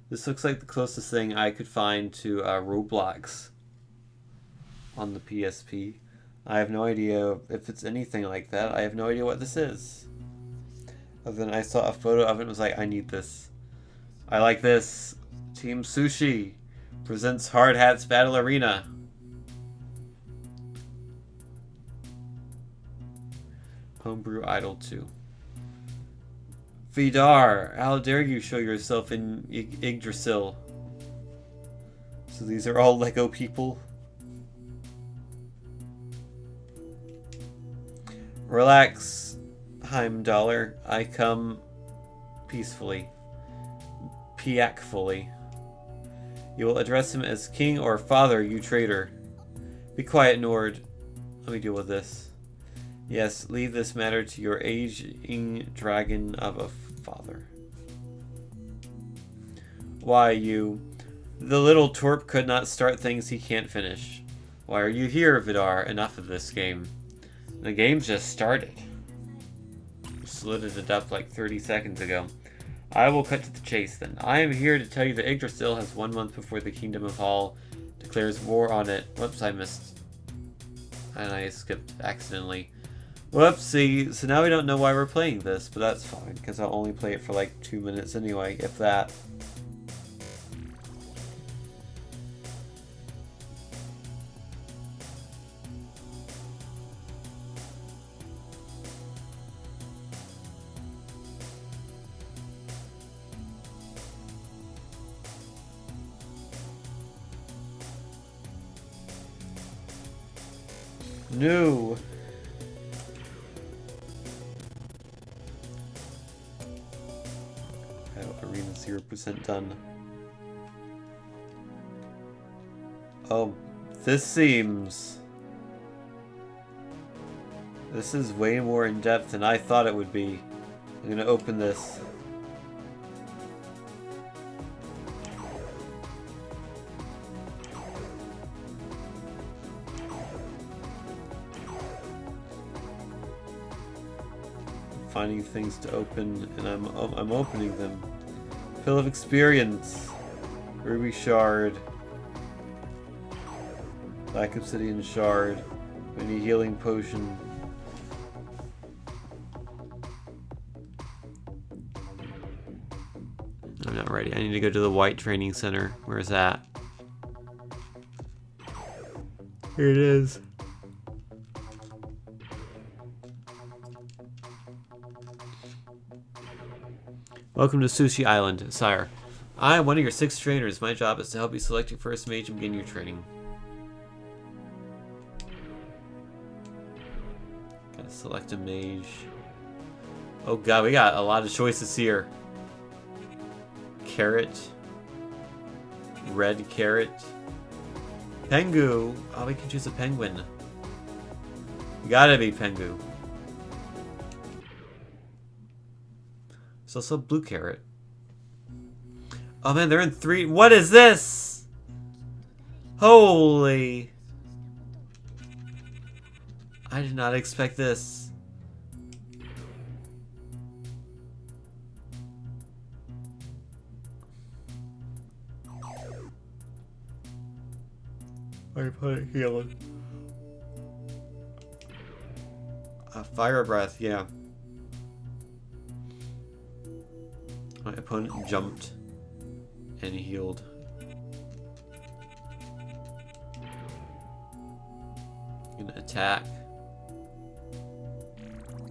This looks like the closest thing I could find to Roblox on the PSP. I have no idea if it's anything like that. I have no idea what this is. Other than I saw a photo of it and was like, I need this. I like this. Team Sushi presents Hard Hat's Battle Arena. Homebrew Idol 2. Vidar, how dare you show yourself in Yggdrasil? So these are all Lego people. Relax, Heimdallr. I come peacefully. Piakfully. You will address him as king or father, you traitor. Be quiet, Nord. Let me deal with this. Yes, leave this matter to your aging dragon of a father. Why, you... The little twerp could not start things he can't finish. Why are you here, Vidar? Enough of this game. The game's just started. Just loaded it up like 30 seconds ago. I will cut to the chase then. I am here to tell you that Yggdrasil has 1 month before the Kingdom of Hall declares war on it. Whoops, I missed. And I skipped accidentally. Whoopsie, so now we don't know why we're playing this, but that's fine, because I'll only play it for like 2 minutes anyway, if that. No! Arena 0% done. Oh, this seems... This is way more in depth than I thought it would be. I'm gonna open this. Finding things to open, and I'm opening them. Pill of Experience, Ruby Shard, Black Obsidian Shard, Mini Healing Potion. I'm not ready. I need to go to the White Training Center. Where is that? Here it is. Welcome to Sushi Island, sire. I am one of your 6 trainers. My job is to help you select your first mage and begin your training. Gotta select a mage. Oh god, we got a lot of choices here. Carrot. Red carrot. Pengu. Oh, we can choose a penguin. Gotta be Pengu. There's also blue carrot. Oh man, they're in 3. What is this? Holy. I did not expect this. I put it healing. Fire breath, yeah. My opponent jumped and healed. Gonna attack.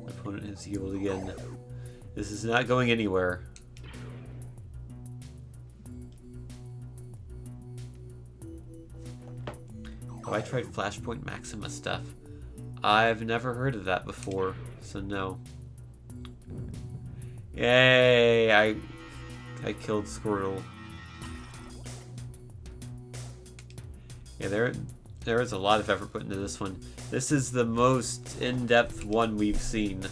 My opponent is healed again. This is not going anywhere. Have I tried Flashpoint Maxima stuff? I've never heard of that before, so no. Yay! I killed Squirtle. Yeah, there is a lot of effort put into this one. This is the most in-depth one we've seen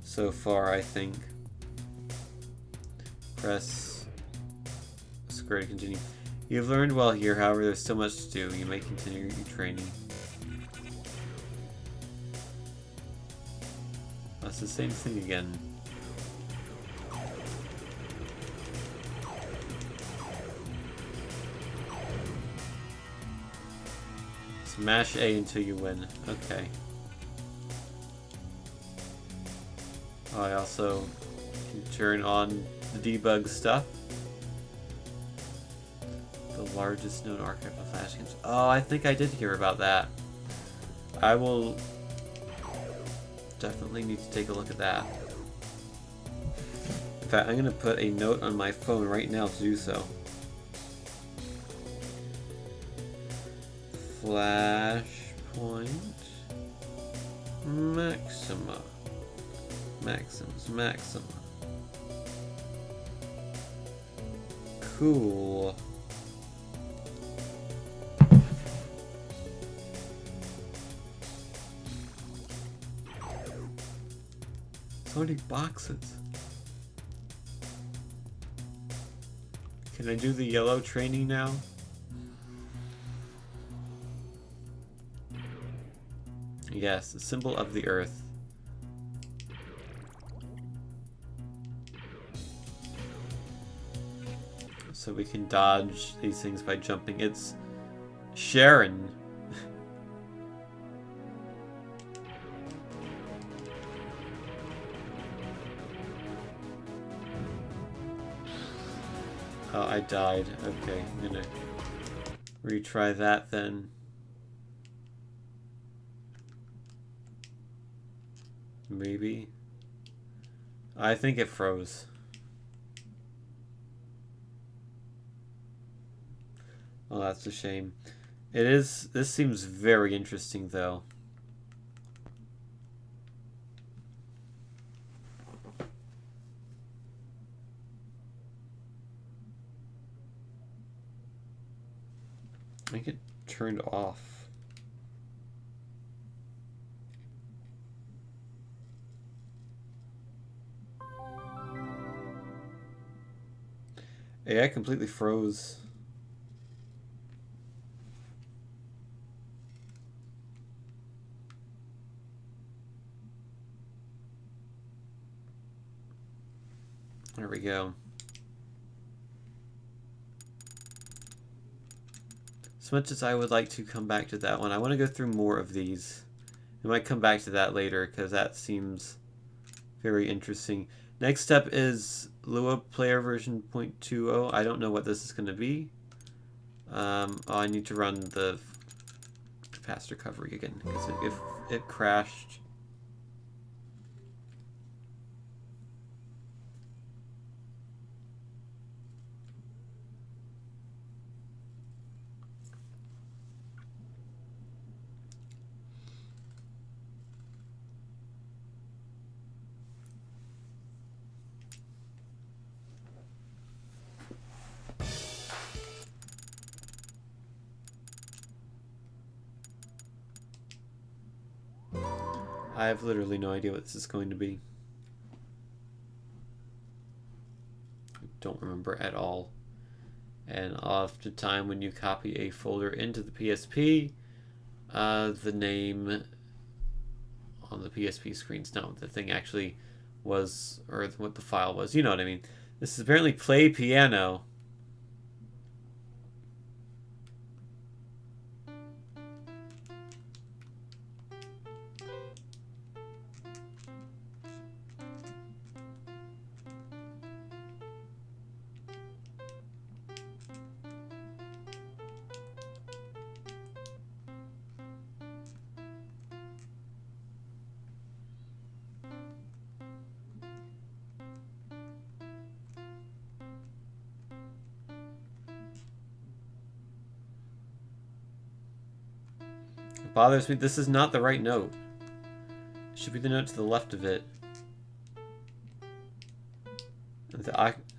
so far, I think. Press square to continue. You've learned well here, however, there's still much to do. You may continue your training. That's the same thing again. Smash A until you win. Okay. Oh, I also can turn on the debug stuff. The largest known archive of Flash games. Oh, I think I did hear about that. I will definitely need to take a look at that. In fact, I'm going to put a note on my phone right now to do so. Flashpoint Maxima. Maxima. Cool. So many boxes. Can I do the yellow training now? Yes, the symbol of the earth. So we can dodge these things by jumping. It's Sharon. Oh, I died. Okay, I'm gonna retry that then. Maybe. I think it froze. Oh, that's a shame. It is. This seems very interesting, though. I think it turned off. AI completely froze. There we go. As much as I would like to come back to that one, I want to go through more of these. I might come back to that later because that seems very interesting. Next step is Lua player version 0.20. I don't know what this is going to be. Oh, I need to run the fast recovery again because if it crashed. I have literally no idea what this is going to be. I don't remember at all. And oftentimes when you copy a folder into the PSP, the name on the PSP screen's not what the thing actually was, or what the file was. You know what I mean. This is apparently Play Piano. It bothers me. This is not the right note. It should be the note to the left of it.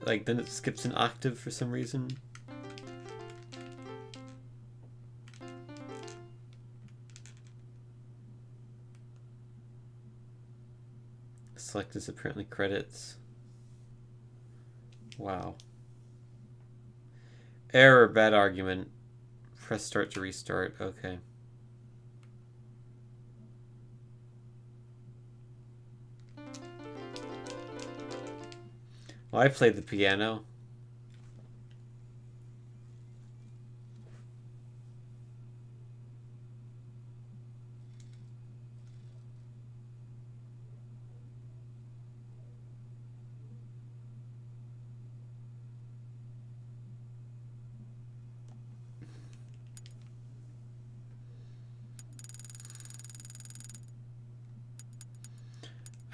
Like, then it skips an octave for some reason. Select is apparently credits. Wow. Error, bad argument. Press start to restart. Okay. Well, I played the piano.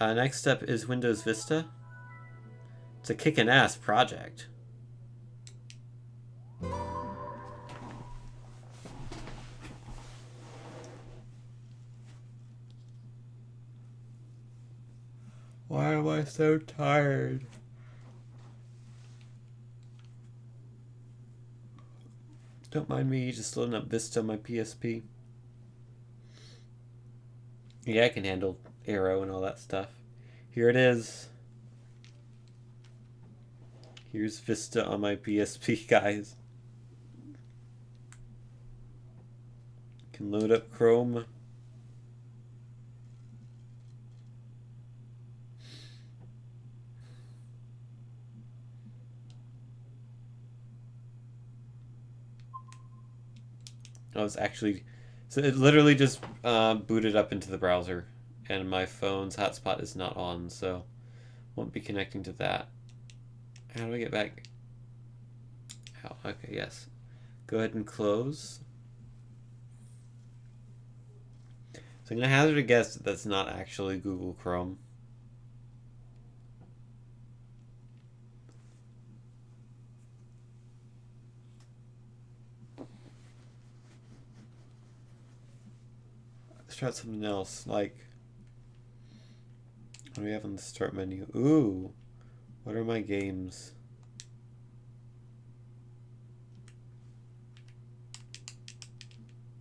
Next up is Windows Vista. It's a kickin' ass project. Why am I so tired? Don't mind me just loading up Vista on my PSP. Yeah, I can handle Arrow and all that stuff. Here it is. Here's Vista on my PSP, guys. Can load up Chrome. I was actually, so it literally just booted up into the browser, and my phone's hotspot is not on, so won't be connecting to that. How do I get back? Oh, okay, yes. Go ahead and close. So I'm gonna hazard a guess that that's not actually Google Chrome. Let's try something else, like, what do we have on the start menu? Ooh, what are my games?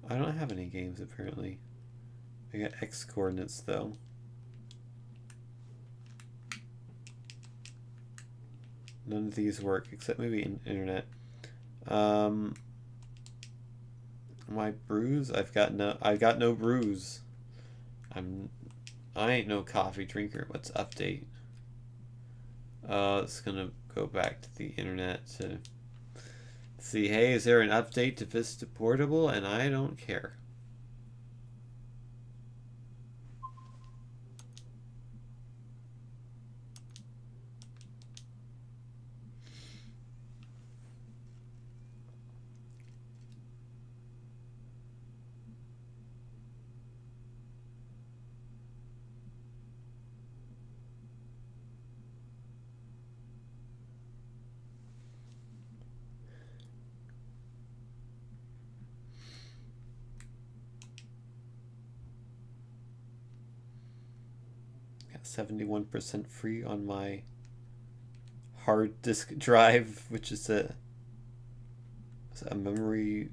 I don't have any games, apparently. I got X coordinates, though. None of these work, except maybe internet. My brews? I got no brews. I ain't no coffee drinker. Let's update. It's gonna go back to the internet to see, hey, is there an update to Vista Portable? And I don't care. Got 71% free on my hard disk drive, which is a memory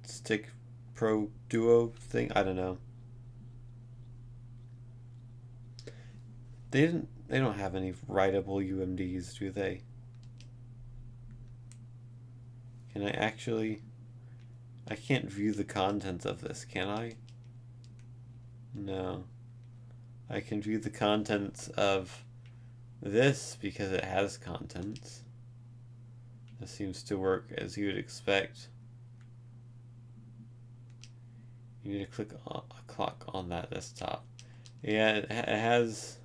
stick Pro Duo thing. I don't know. They don't have any writable UMDs, do they? Can I actually? I can't view the contents of this, can I? No. I can view the contents of this because it has contents. This seems to work as you would expect. You need to click a clock on that desktop. Yeah, it has.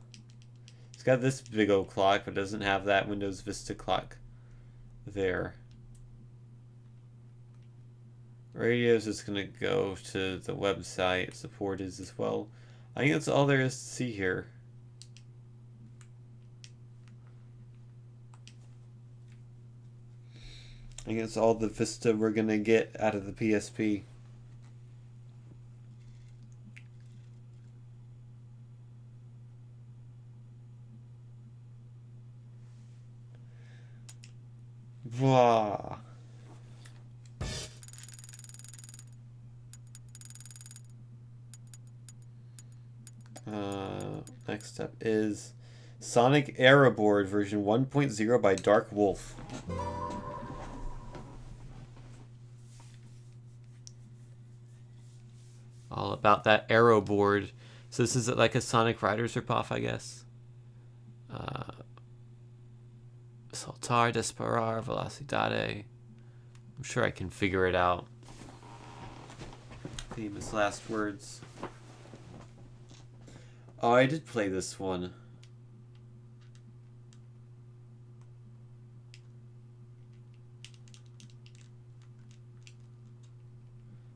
It's got this big old clock, but it doesn't have that Windows Vista clock there. Radio is just gonna go to the website. Support is as well. I think that's all there is to see here. I guess all the Vista we're gonna get out of the PSP. Wow. Next up is Sonic Aeroboard version 1.0 by Dark Wolf. All about that Aeroboard. So this is like a Sonic Riders ripoff, I guess. Saltar, Disparar, Velocidade. I'm sure I can figure it out. Famous last words. Oh, I did play this one.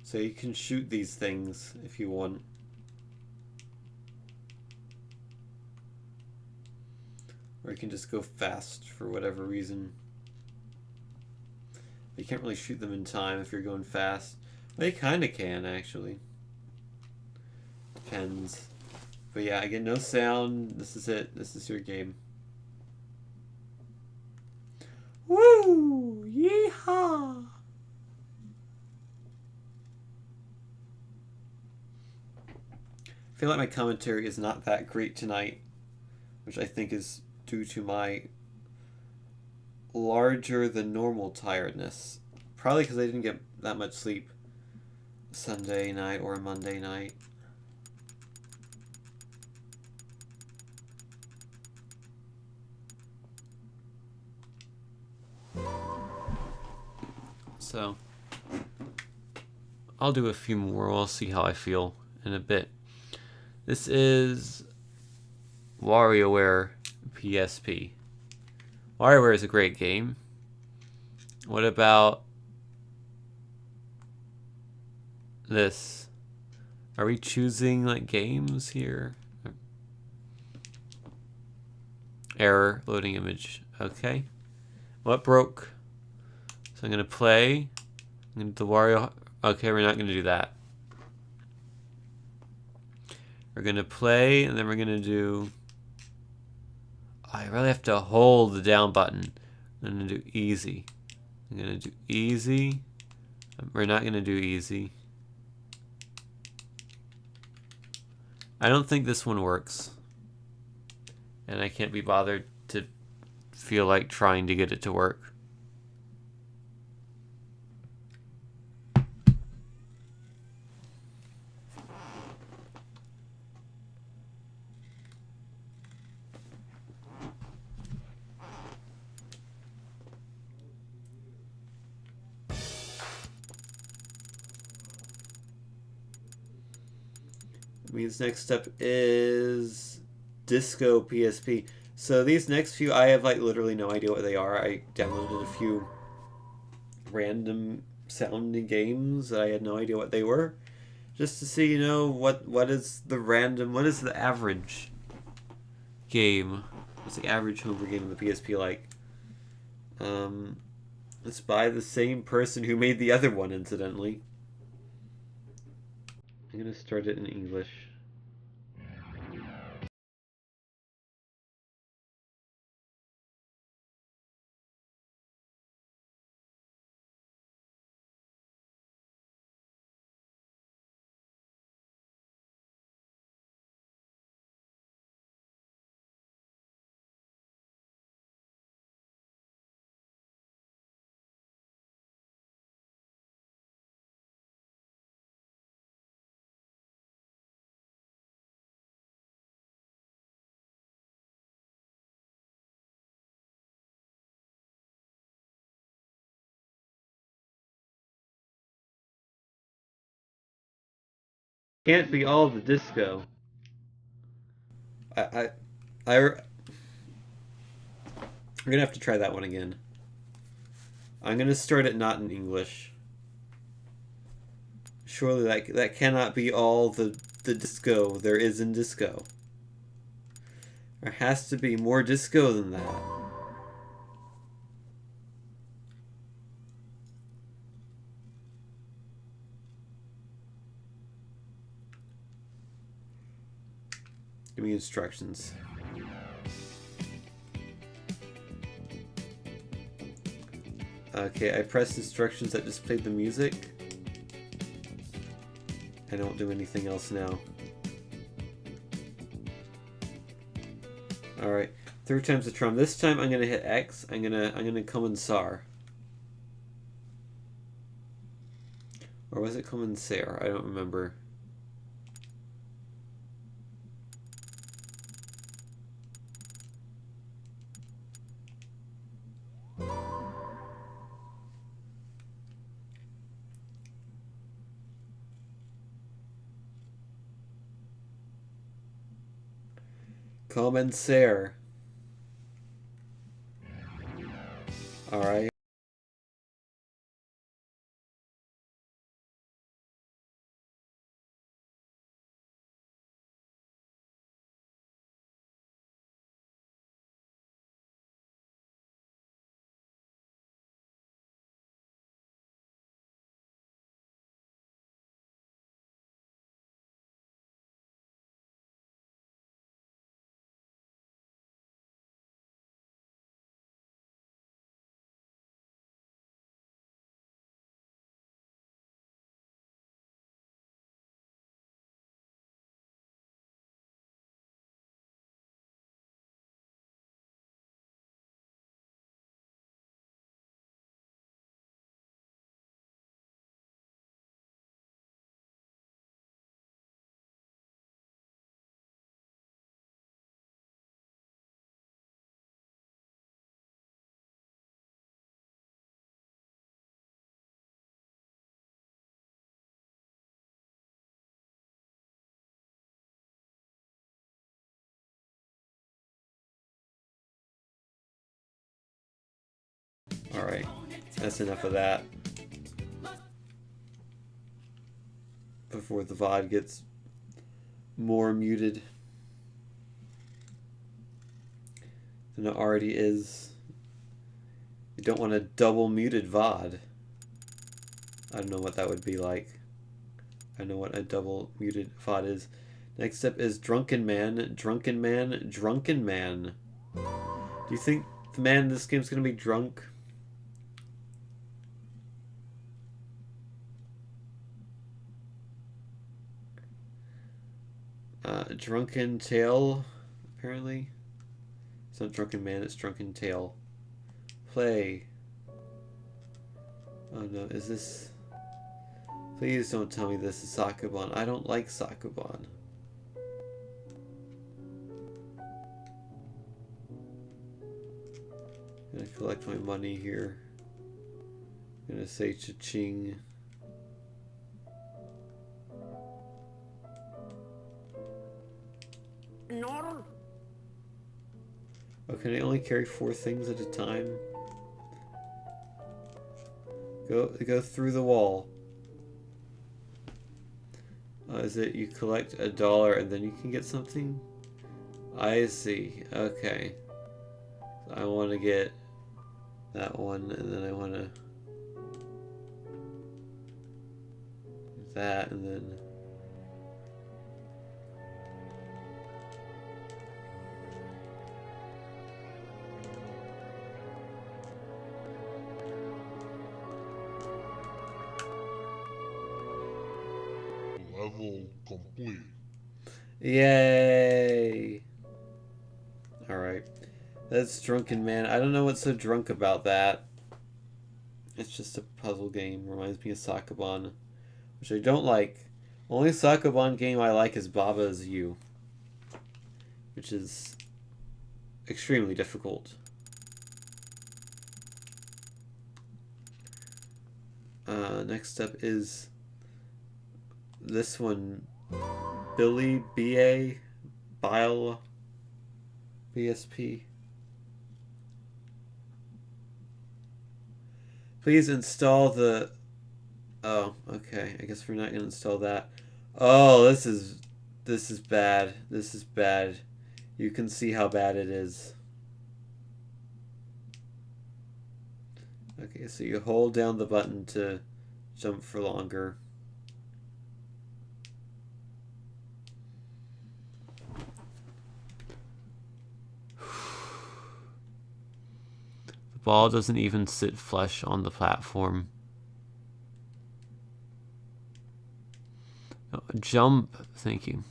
So you can shoot these things if you want. Or you can just go fast for whatever reason. You can't really shoot them in time if you're going fast. Well, you kind of can, actually. Depends. But yeah, I get no sound. This is it. This is your game. Woo! Yeehaw! I feel like my commentary is not that great tonight, which I think is due to my larger than normal tiredness. Probably because I didn't get that much sleep Sunday night or Monday night. So I'll do a few more. We'll see how I feel in a bit. This is WarioWare PSP. WarioWare is a great game. What about this? Are we choosing like games here? Error, loading image. Okay. What broke? So I'm gonna play. I'm gonna do the Wario. Okay, we're not gonna do that. We're gonna play, and then we're gonna do. I really have to hold the down button. I'm gonna do easy. I'm gonna do easy. We're not gonna do easy. I don't think this one works. And I can't be bothered to feel like trying to get it to work. Means next step is Disco PSP. So these next few, I have like literally no idea what they are. I downloaded a few random sounding games that I had no idea what they were, just to see, you know, what is the average game? What's the average homebrew game in the PSP like? It's by the same person who made the other one, incidentally. I'm gonna start it in English. Can't be all the disco. I'm gonna have to try that one again. I'm gonna start it not in English. Surely that cannot be all the disco there is in disco. There has to be more disco than that. Give me instructions. Okay, I press instructions that just played the music. I don't do anything else now. Alright, 3 times the Trump. This time I'm gonna hit X. I'm gonna Commissar. Or was it Commissaire? I don't remember. Commissaire. Alright. Alright. That's enough of that. Before the VOD gets more muted than it already is. You don't want a double muted VOD. I don't know what that would be like. I know what a double muted VOD is. Next up is Drunken Man, Drunken Man, Drunken Man. Do you think the man in this game is going to be drunk? Drunken Tail, apparently. It's not Drunken Man, it's Drunken Tail. Play. Oh no, is this... Please don't tell me this is Sakabon. I don't like Sakabon. I'm gonna collect my money here. I'm gonna say cha-ching. No. Oh, can I only carry 4 things at a time? Go through the wall. Is it you collect $1 and then you can get something? I see. Okay. So I want to get that one, and then I want to that, and then Level complete. yay! Alright. That's Drunken Man. I don't know what's so drunk about that. It's just a puzzle game. Reminds me of Sakabon, which I don't like. Only Sakabon game I like is Baba Is You, which is extremely difficult. Next up is this one, Billy B.A. Bile PSP. Please install the... Oh, okay. I guess we're not going to install that. Oh, this is bad. This is bad. You can see how bad it is. Okay, so you hold down the button to jump for longer. ball doesn't even sit flush on the platform. Oh, jump, thank you.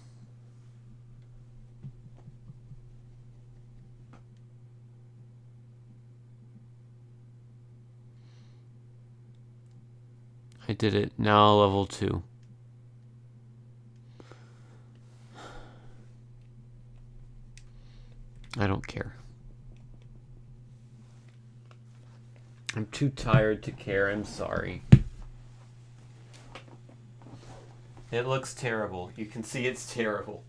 I did it. Now level 2. I don't care. I'm too tired to care. I'm sorry. It looks terrible. You can see it's terrible.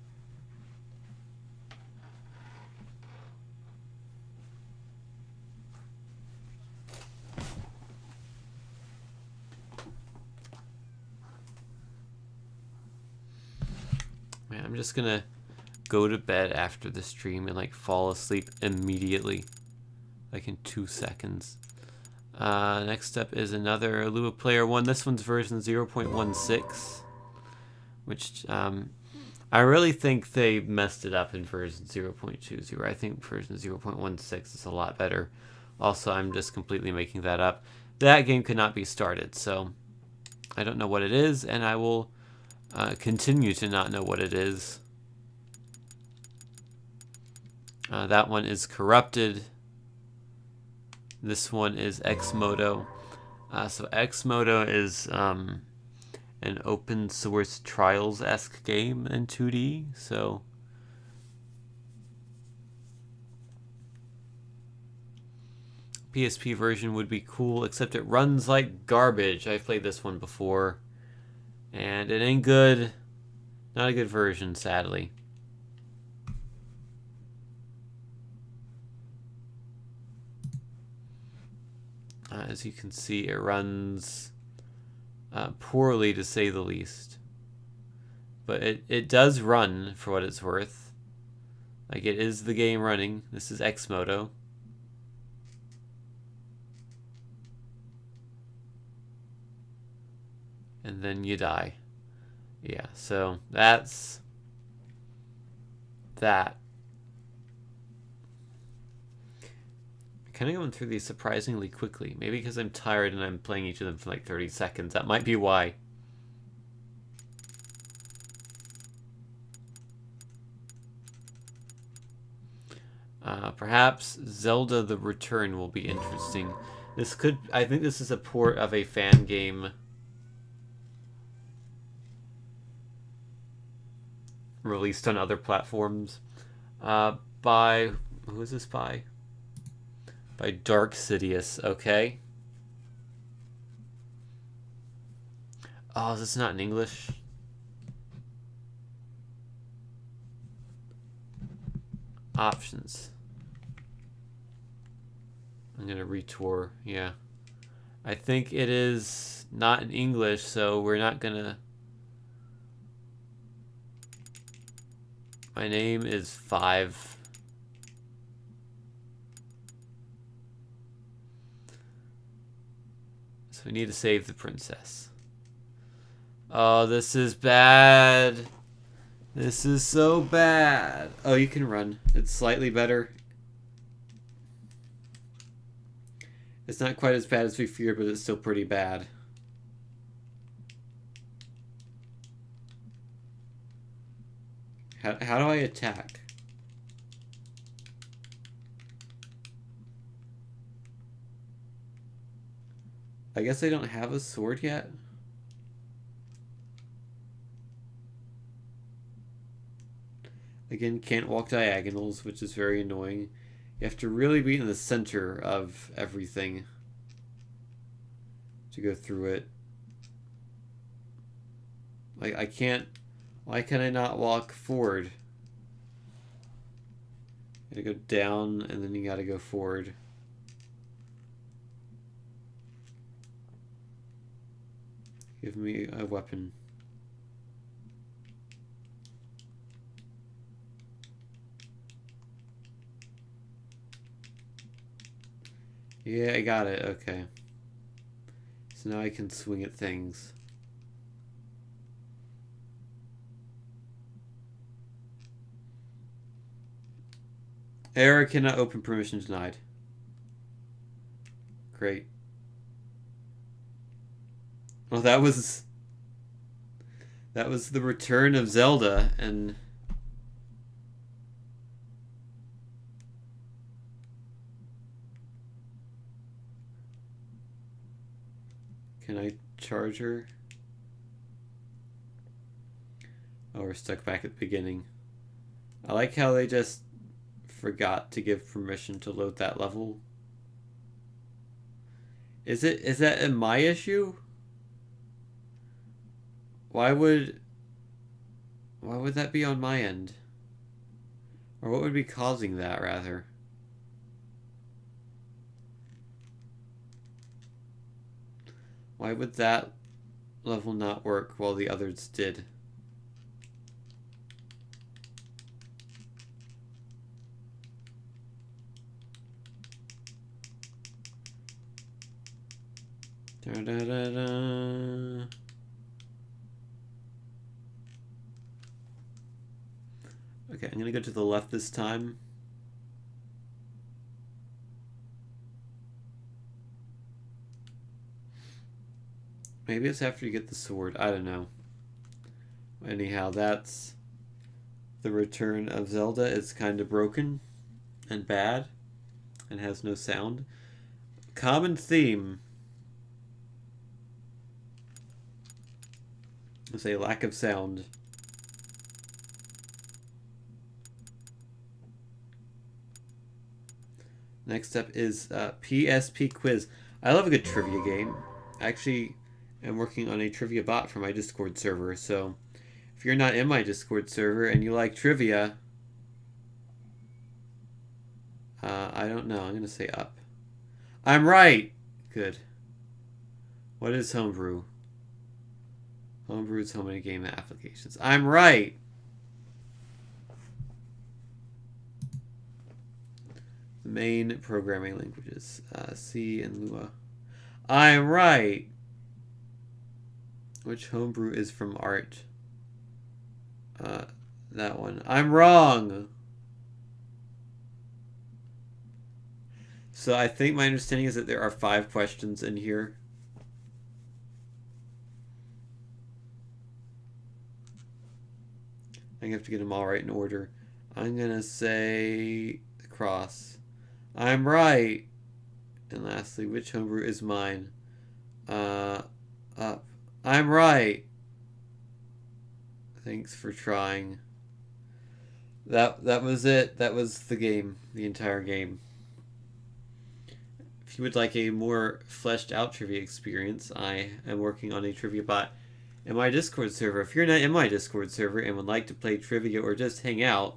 Man, I'm just gonna go to bed after the stream and like fall asleep immediately. Like in 2 seconds. Next up is another Lua Player 1. This one's version 0.16. Which, I really think they messed it up in version 0.20. I think version 0.16 is a lot better. Also, I'm just completely making that up. That game could not be started, so I don't know what it is, and I will continue to not know what it is. That one is corrupted. This one is Xmodo. So Xmodo is an open source Trials-esque game in 2D. So PSP version would be cool, except it runs like garbage. I've played this one before, and it ain't good. Not a good version, sadly. As you can see, it runs poorly, to say the least. But it does run, for what it's worth. Like, it is the game running. This is Xmodo. And then you die. Yeah, so that's that. Kind of going through these surprisingly quickly. Maybe because I'm tired and I'm playing each of them for like 30 seconds. That might be why. Perhaps Zelda The Return will be interesting. I think this is a port of a fan game released on other platforms. By, who is this by? By Dark Sidious, okay. Oh, is this not in English? Options. I'm gonna retour, yeah. I think it is not in English, so we're not gonna... My name is 5. So we need to save the princess. Oh, this is bad. This is so bad. Oh, you can run. It's slightly better. It's not quite as bad as we feared, but it's still pretty bad. How do I attack? I guess I don't have a sword yet. Again, can't walk diagonals, which is very annoying. You have to really be in the center of everything to go through it. Like, I can't... Why can I not walk forward? You gotta go down, and then you gotta go forward. Give me a weapon. Yeah, I got it. Okay. So now I can swing at things. Error cannot open, permission denied. Great. Well, that was the return of Zelda, and can I charge her? Oh, we're stuck back at the beginning. I like how they just forgot to give permission to load that level. Is that my issue? Why would that be on my end? Or what would be causing that, rather? Why would that level not work while the others did? Da, da, da, da. Okay, I'm gonna go to the left this time. Maybe it's after you get the sword. I don't know. Anyhow, that's the return of Zelda. It's kind of broken and bad and has no sound. Common theme is a lack of sound. Next up is PSP Quiz. I love a good trivia game. Actually, I'm working on a trivia bot for my Discord server, so if you're not in my Discord server and you like trivia, I don't know. I'm going to say up. I'm right! Good. What is Homebrew? Homebrew is home game applications. I'm right! The main programming languages. C and Lua. I'm right! Which Homebrew is from art? That one. I'm wrong! So I think my understanding is that there are 5 questions in here. I have to get them all right in order. I'm gonna say cross. I'm right. And lastly, which homebrew is mine? Up. I'm right. Thanks for trying. That was it. That was the game. The entire game. If you would like a more fleshed out trivia experience, I am working on a trivia bot in my Discord server. If you're not in my Discord server and would like to play trivia or just hang out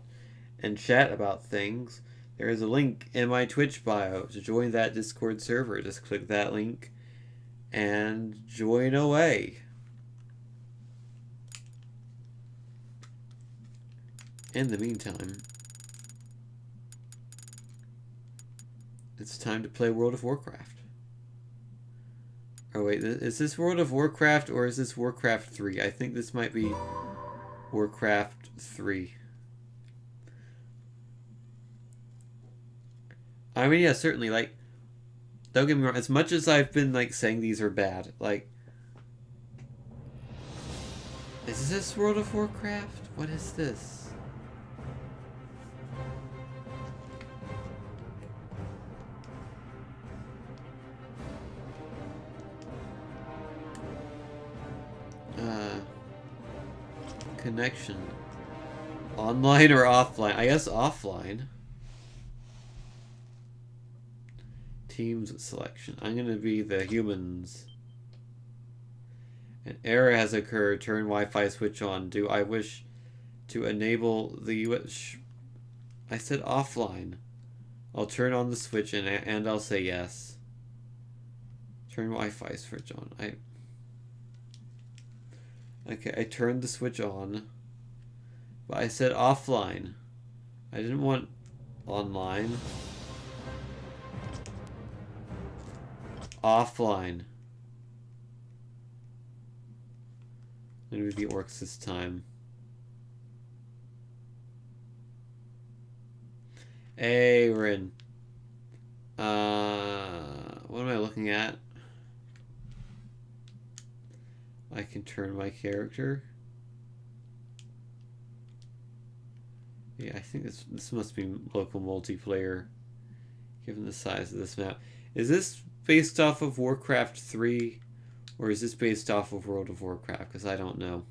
and chat about things, there is a link in my Twitch bio to join that Discord server. Just click that link and join away. In the meantime, it's time to play World of Warcraft. Oh wait, is this World of Warcraft or is this Warcraft 3? I think this might be Warcraft 3. I mean, yeah, certainly, like, don't get me wrong, as much as I've been, like, saying these are bad, like, is this World of Warcraft? What is this? Connection. Online or offline? I guess offline. Teams selection. I'm gonna be the humans. An error has occurred. Turn Wi-Fi switch on. Do I wish to enable the US? I said offline. I'll turn on the switch and I'll say yes. Turn Wi-Fi switch on. Okay, I turned the switch on. But I said offline. I didn't want online. Offline. I'm gonna be the orcs this time. Hey, we're in. What am I looking at? I can turn my character. Yeah, I think this must be local multiplayer, given the size of this map. Is this based off of Warcraft 3, or is this based off of World of Warcraft? Because I don't know.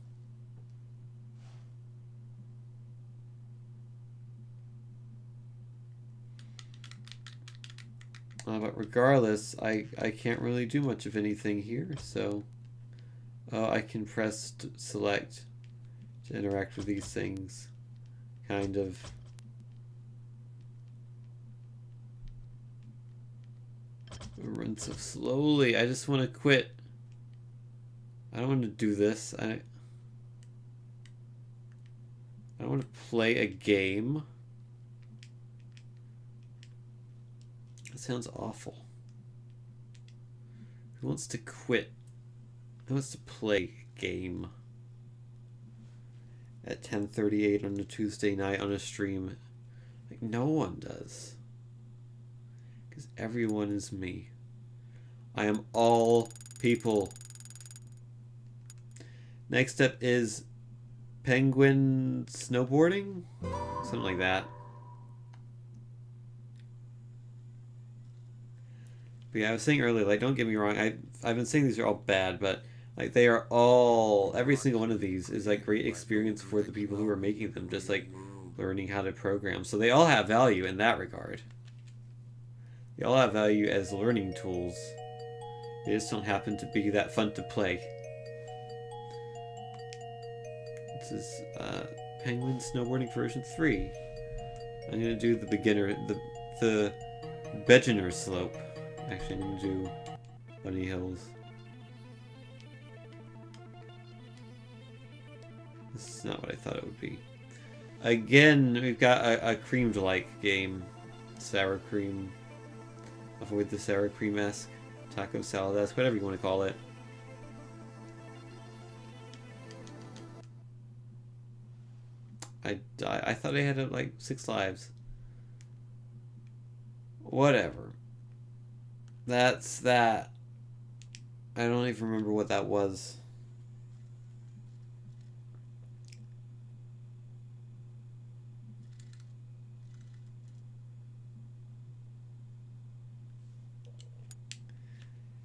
But regardless, I can't really do much of anything here, so I can press select to interact with these things. Kind of. It runs so slowly. I just want to quit. I don't want to do this. I don't want to play a game. That sounds awful. Who wants to quit? Who wants to play a game at 10:38 on a Tuesday night on a stream? Like, no one does. Because everyone is me. I am all people. Next up is penguin snowboarding? Something like that. But yeah, I was saying earlier, like, don't get me wrong, I've been saying these are all bad, but like they are all, every single one of these is like great experience for the people who are making them, just like learning how to program. So they all have value in that regard. They all have value as learning tools. They just don't happen to be that fun to play. This is Penguin Snowboarding version 3. I'm gonna do the beginner, the beginner slope. Actually, I'm gonna do Bunny Hills. This is not what I thought it would be. Again, we've got a creamed-like game. Sour cream. Avoid the sour cream-esque. Taco salad-esque, whatever you want to call it. I thought I had like 6 lives. Whatever. That's that. I don't even remember what that was.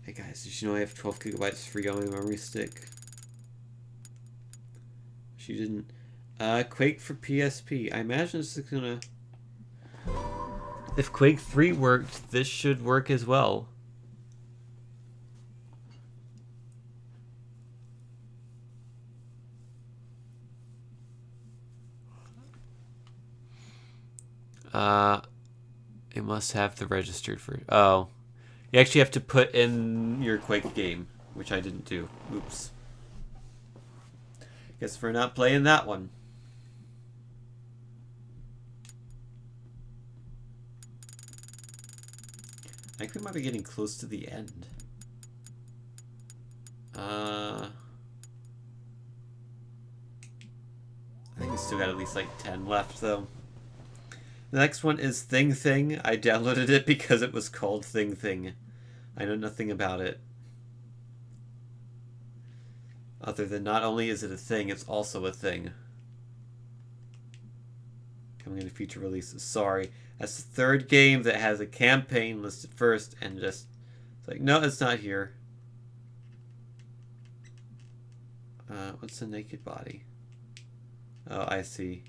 Hey guys, did you know I have 12 gigabytes free on my memory stick? She didn't. Quake for PSP. I imagine this is gonna... If Quake 3 worked, this should work as well. It must have the registered for... Oh. You actually have to put in your Quake game, which I didn't do. Oops. Guess we're not playing that one. I think we might be getting close to the end. I think we still got at least like 10 left, though. The next one is Thing Thing. I downloaded it because it was called Thing Thing. I know nothing about it. Other than not only is it a thing, it's also a thing. Coming in future releases. Sorry. That's the third game that has a campaign listed first and just... It's like, no, it's not here. What's the naked body? Oh, I see.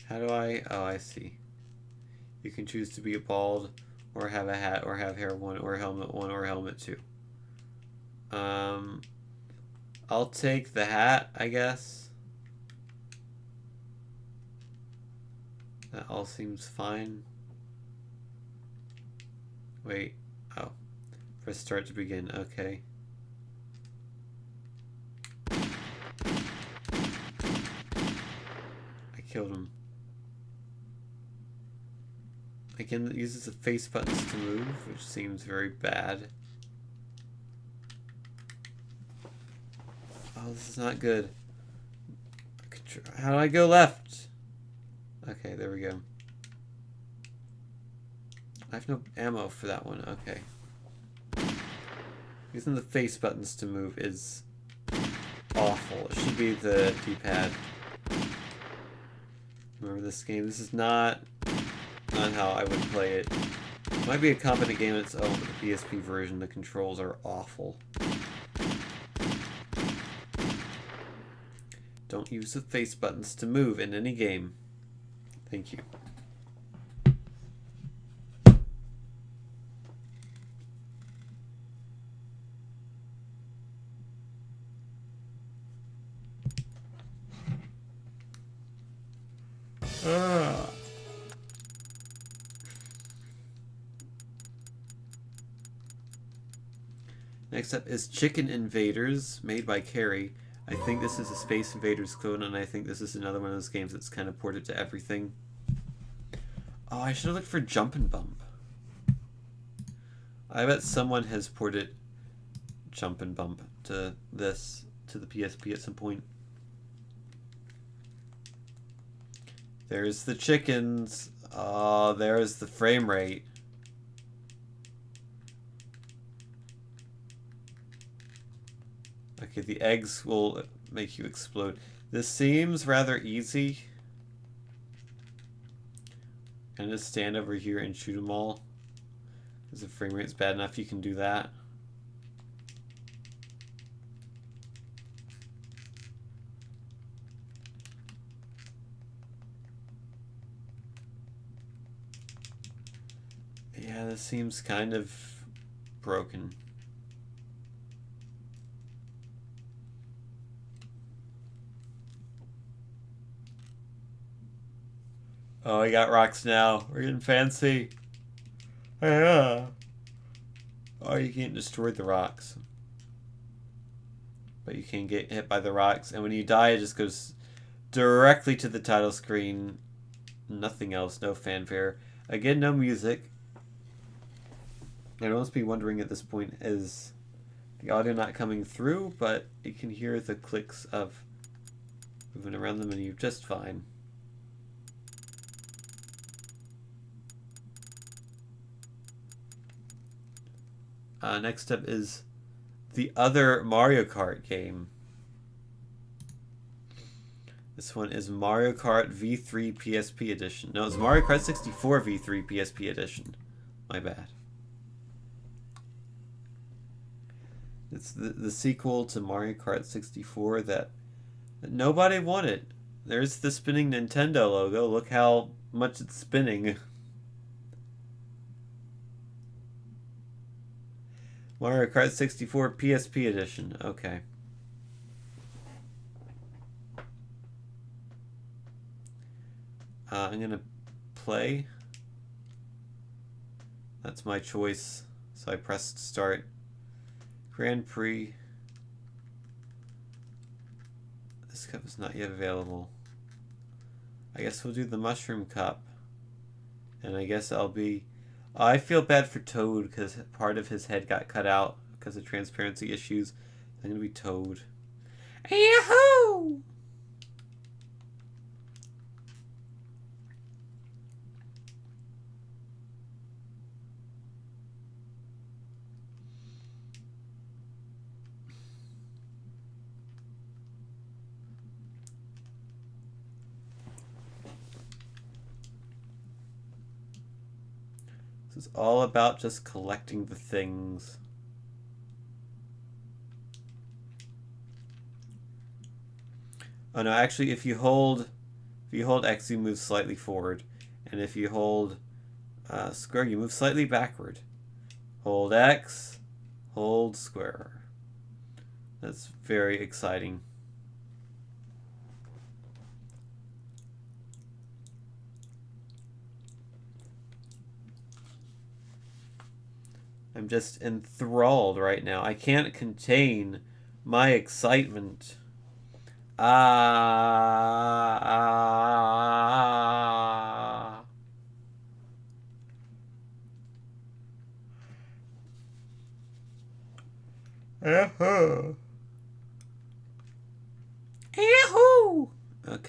How do I... Oh, I see. You can choose to be bald, or have a hat, or have hair 1, or helmet 1, or helmet 2. I'll take the hat, I guess. That all seems fine. Wait. Oh. Press start to begin. Okay. I killed him. Again, it uses the face buttons to move, which seems very bad. Oh, this is not good. How do I go left? Okay, there we go. I have no ammo for that one. Okay. Using the face buttons to move is awful. It should be the D-pad. Remember this game? This is not how I would play it. It might be a competent game on its own, but the PSP version, the controls are awful. Don't use the face buttons to move in any game. Thank you. Next up is Chicken Invaders, made by Carrie. I think this is a Space Invaders clone, and I think this is another one of those games that's kind of ported to everything. Oh, I should have looked for Jump and Bump. I bet someone has ported Jump and Bump to this, to the PSP at some point. There's the chickens. Oh, there's the frame rate. Okay, the eggs will make you explode. This seems rather easy. Can I just stand over here and shoot them all? Because the frame rate's bad enough, you can do that. Yeah, this seems kind of broken. Oh, I got rocks now. We're getting fancy. Yeah. Oh, you can't destroy the rocks. But you can get hit by the rocks. And when you die, it just goes directly to the title screen. Nothing else. No fanfare. Again, no music. I must be wondering at this point, is the audio not coming through? But you can hear the clicks of moving around the menu just fine. Next up is the other Mario Kart game. This one is Mario Kart V3 PSP Edition. No, it's Mario Kart 64 V3 PSP Edition. My bad. It's the sequel to Mario Kart 64 that nobody wanted. There's the spinning Nintendo logo. Look how much it's spinning. Mario Kart 64 PSP Edition. Okay. I'm going to play. That's my choice. So I pressed start. Grand Prix. This cup is not yet available. I guess we'll do the Mushroom Cup. And I guess I'll be... I feel bad for Toad because part of his head got cut out because of transparency issues. I'm going to be Toad. Yahoo! This is all about just collecting the things. Oh no, actually if you hold X you move slightly forward, and if you hold square you move slightly backward. Hold X, hold square. That's very exciting. I'm just enthralled right now. I can't contain my excitement. Yahoo! Yahoo! Okay.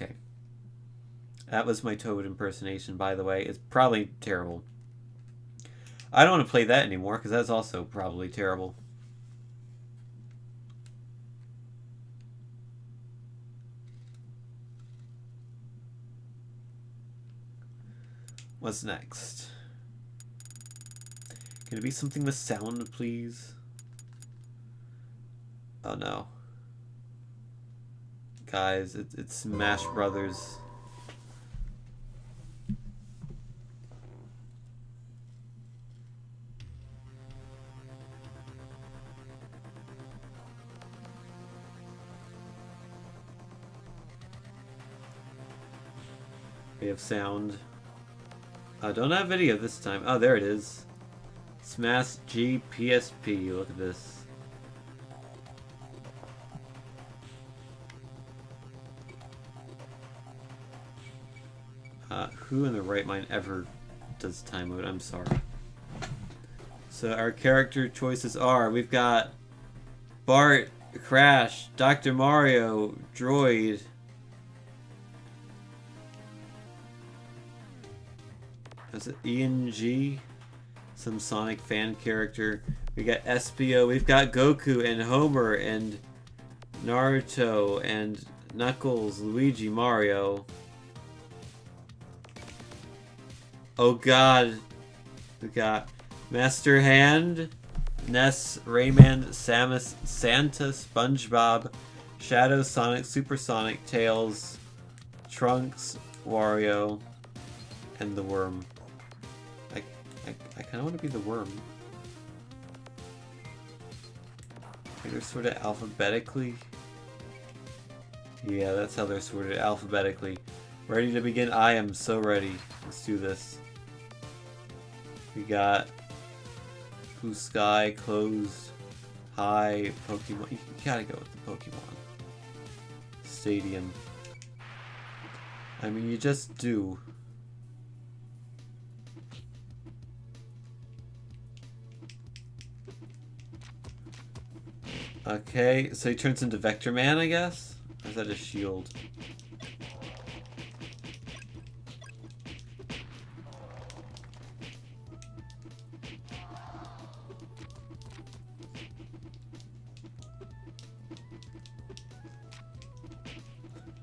That was my Toad impersonation, by the way. It's probably terrible. I don't want to play that anymore, because that's also probably terrible. What's next? Can it be something with sound, please? Oh no. Guys, it's Smash Brothers. We have sound. Don't have video this time. Oh, there it is. Smash G PSP. Look at this. Who in the right mind ever does time mode? I'm sorry. So our character choices are, we've got Bart, Crash, Dr. Mario, Droid. Is it ENG? Some Sonic fan character. We got SPO. We've got Goku and Homer and Naruto and Knuckles, Luigi, Mario. Oh god. We got Master Hand, Ness, Rayman, Samus, Santa, SpongeBob, Shadow, Sonic, Supersonic, Tails, Trunks, Wario, and the Worm. I kind of want to be the Worm. They're sorted alphabetically. Yeah, that's how they're sorted alphabetically. Ready to begin? I am so ready. Let's do this. We got Blue Sky, Closed, High, Pokemon. You gotta go with the Pokemon. Stadium. I mean, you just do. Okay, so he turns into Vector Man, I guess? Or is that a shield?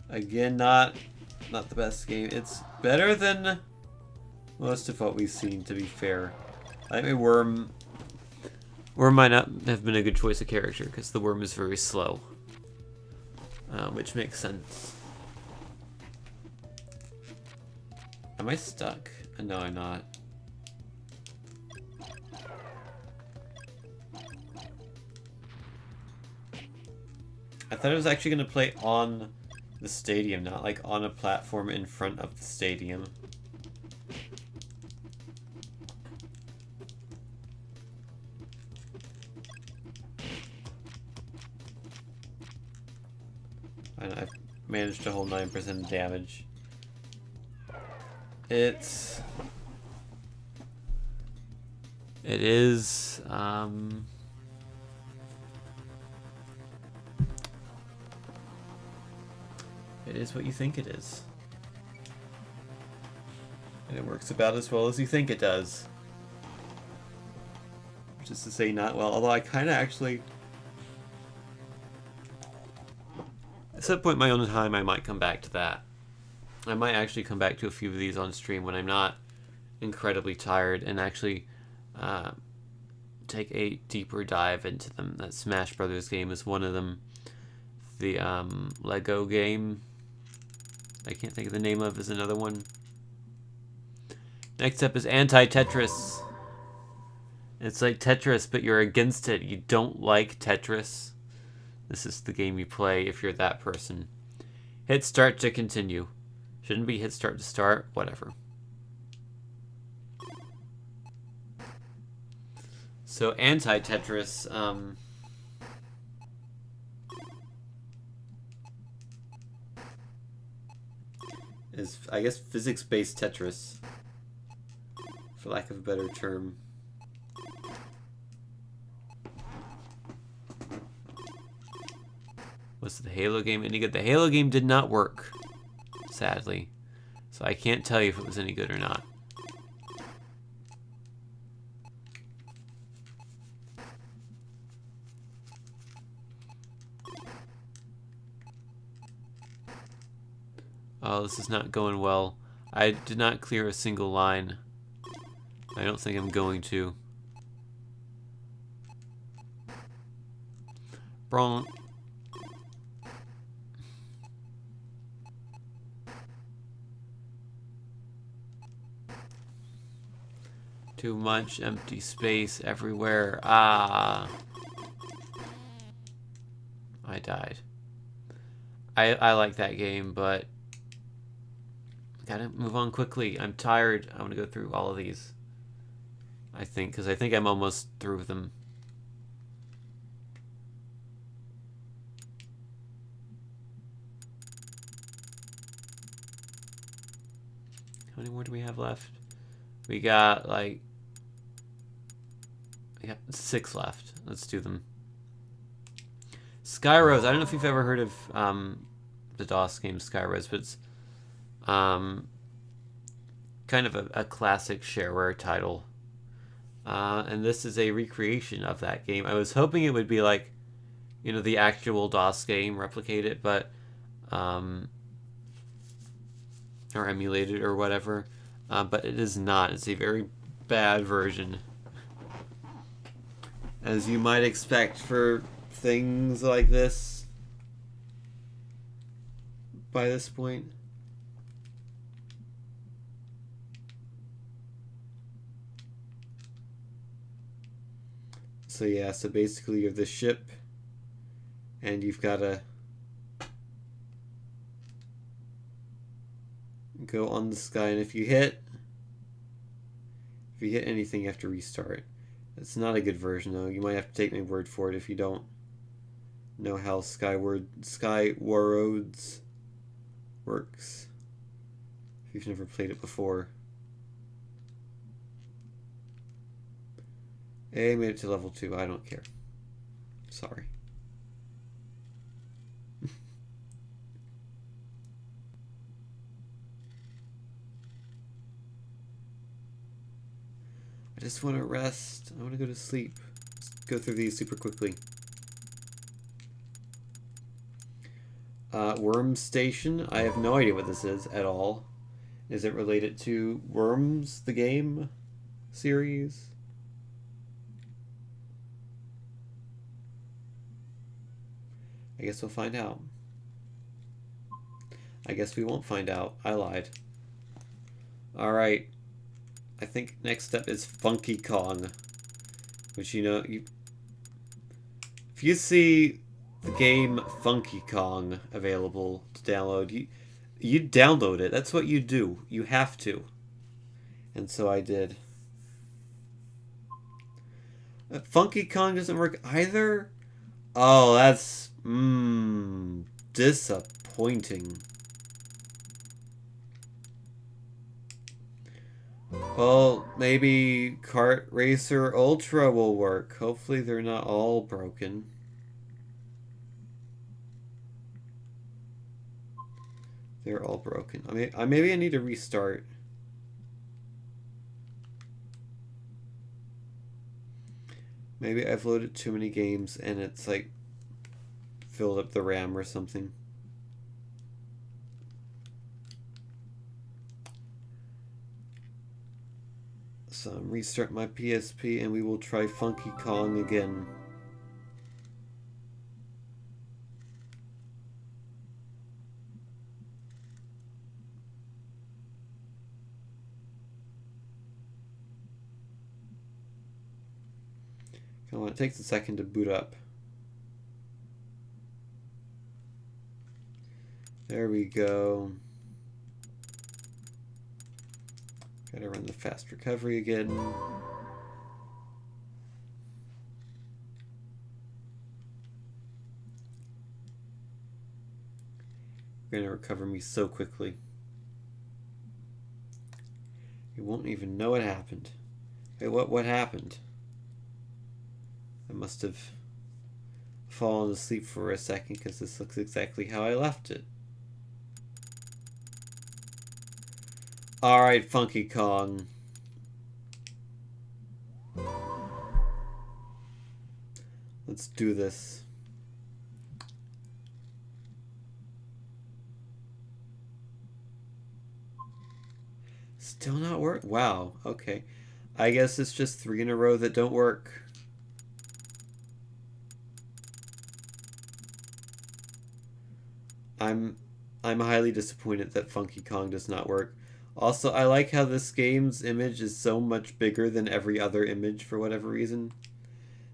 Again, not the best game. It's better than most of what we've seen, to be fair. I mean, Worm might not have been a good choice of character, because the Worm is very slow. Which makes sense. Am I stuck? No, I'm not. I thought it was actually going to play on the stadium, not like on a platform in front of the stadium. And I've managed to hold 9% damage. It is, it is what you think it is. And it works about as well as you think it does. Which is to say, not well, although I kind of actually... At some point in my own time, I might come back to that. I might actually come back to a few of these on stream when I'm not incredibly tired and actually take a deeper dive into them. That Smash Brothers game is one of them. The Lego game, I can't think of the name of, is another one. Next up is Anti-Tetris. It's like Tetris, but you're against it. You don't like Tetris. This is the game you play if you're that person. Hit start to continue. Shouldn't be hit start to start. Whatever. So Anti-Tetris, is, I guess, physics-based Tetris, for lack of a better term. Was the Halo game any good? The Halo game did not work, sadly. So I can't tell you if it was any good or not. Oh, this is not going well. I did not clear a single line. I don't think I'm going to. Bronk. Too much empty space everywhere. Ah. I died. I like that game, but gotta move on quickly. I'm tired. I want to go through all of these. I think, because I think I'm almost through with them. How many more do we have left? We got like 6 left. Let's do them. Skyrose. I don't know if you've ever heard of the DOS game Skyrose, but it's kind of a classic shareware title. And this is a recreation of that game. I was hoping it would be like, you know, the actual DOS game, replicate it, but or emulate it or whatever. But it is not. It's a very bad version, as you might expect for things like this by this point. So yeah, so basically you have the ship and you've got to go on the sky, and if you hit anything you have to restart. It's not a good version though. You might have to take my word for it if you don't know how Skywarroads works. If you've never played it before. I made it to level 2. I don't care. Sorry. I just want to rest. I want to go to sleep. Let's go through these super quickly. Worm Station. I have no idea what this is at all. Is it related to Worms, the game series? I guess we'll find out. I guess we won't find out. I lied. Alright. I think next step is Funky Kong. Which, you know, if you see the game Funky Kong available to download, you download it. That's what you do. You have to. And so I did. Funky Kong doesn't work either? Oh, that's disappointing. Well, maybe Kart Racer Ultra will work. Hopefully they're not all broken. They're all broken. I mean, maybe I need to restart. Maybe I've loaded too many games and it's like filled up the RAM or something. So I'm restart my PSP and we will try Funky Kong again. Come on, it takes a second to boot up. There we go. Gotta run the fast recovery again. You're gonna recover me so quickly. You won't even know what happened. Wait, what happened? I must have fallen asleep for a second because this looks exactly how I left it. Alright, Funky Kong. Let's do this. Still not work? Wow, okay. I guess it's just 3 in a row that don't work. I'm highly disappointed that Funky Kong does not work. Also, I like how this game's image is so much bigger than every other image for whatever reason.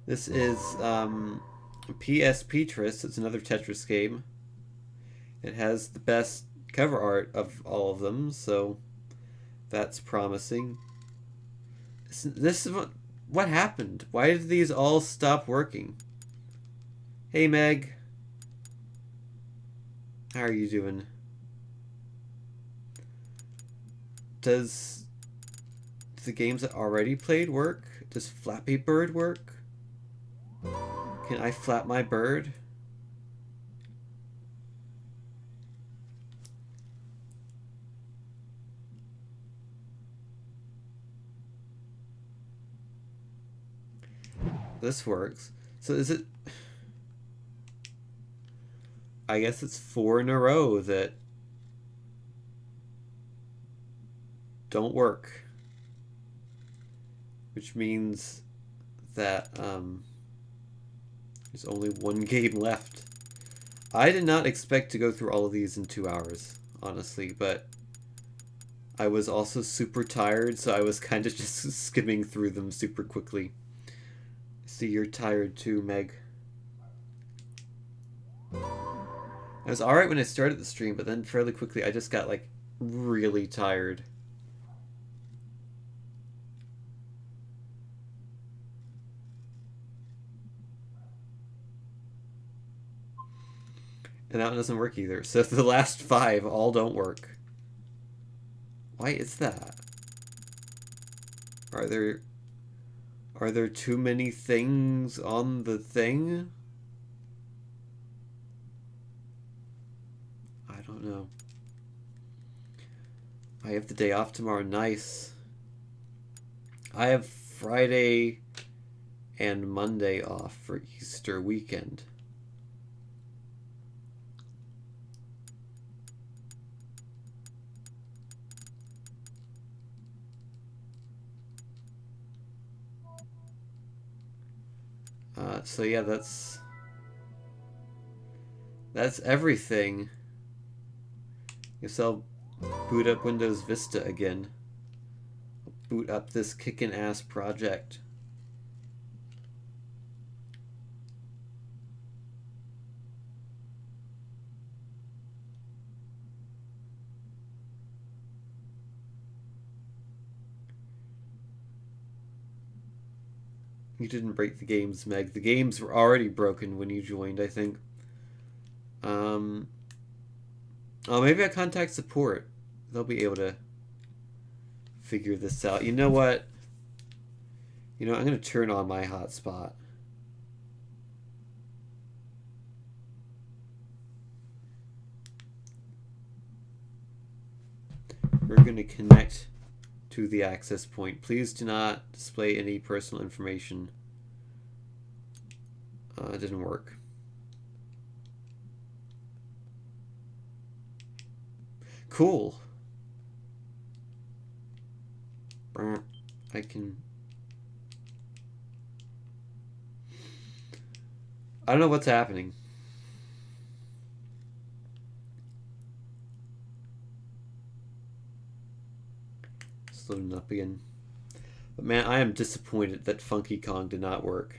This is PSP Tris. It's another Tetris game. It has the best cover art of all of them, so that's promising. This is what happened. Why did these all stop working? Hey, Meg. How are you doing? Does the games that already played work? Does Flappy Bird work? Can I flap my bird? This works. So is it... I guess it's 4 in a row that don't work. Which means that there's only one game left. I did not expect to go through all of these in 2 hours, honestly, but I was also super tired, so I was kind of just skimming through them super quickly. See, you're tired too, Meg. I was alright when I started the stream, but then fairly quickly I just got, like, really tired. And that one doesn't work either. So the last 5 all don't work. Why is that? Are there too many things on the thing? I don't know. I have the day off tomorrow. Nice. I have Friday and Monday off for Easter weekend. So yeah, that's everything. Guess I'll boot up Windows Vista again. I'll boot up this kickin' ass project. You didn't break the games, Meg. The games were already broken when you joined, I think. Oh, maybe I contact support. They'll be able to figure this out. You know what? I'm going to turn on my hotspot. We're going to connect to the access point. Please do not display any personal information. It didn't work. Cool. I can... I don't know what's happening. It's loading up again. But man, I am disappointed that Funky Kong did not work.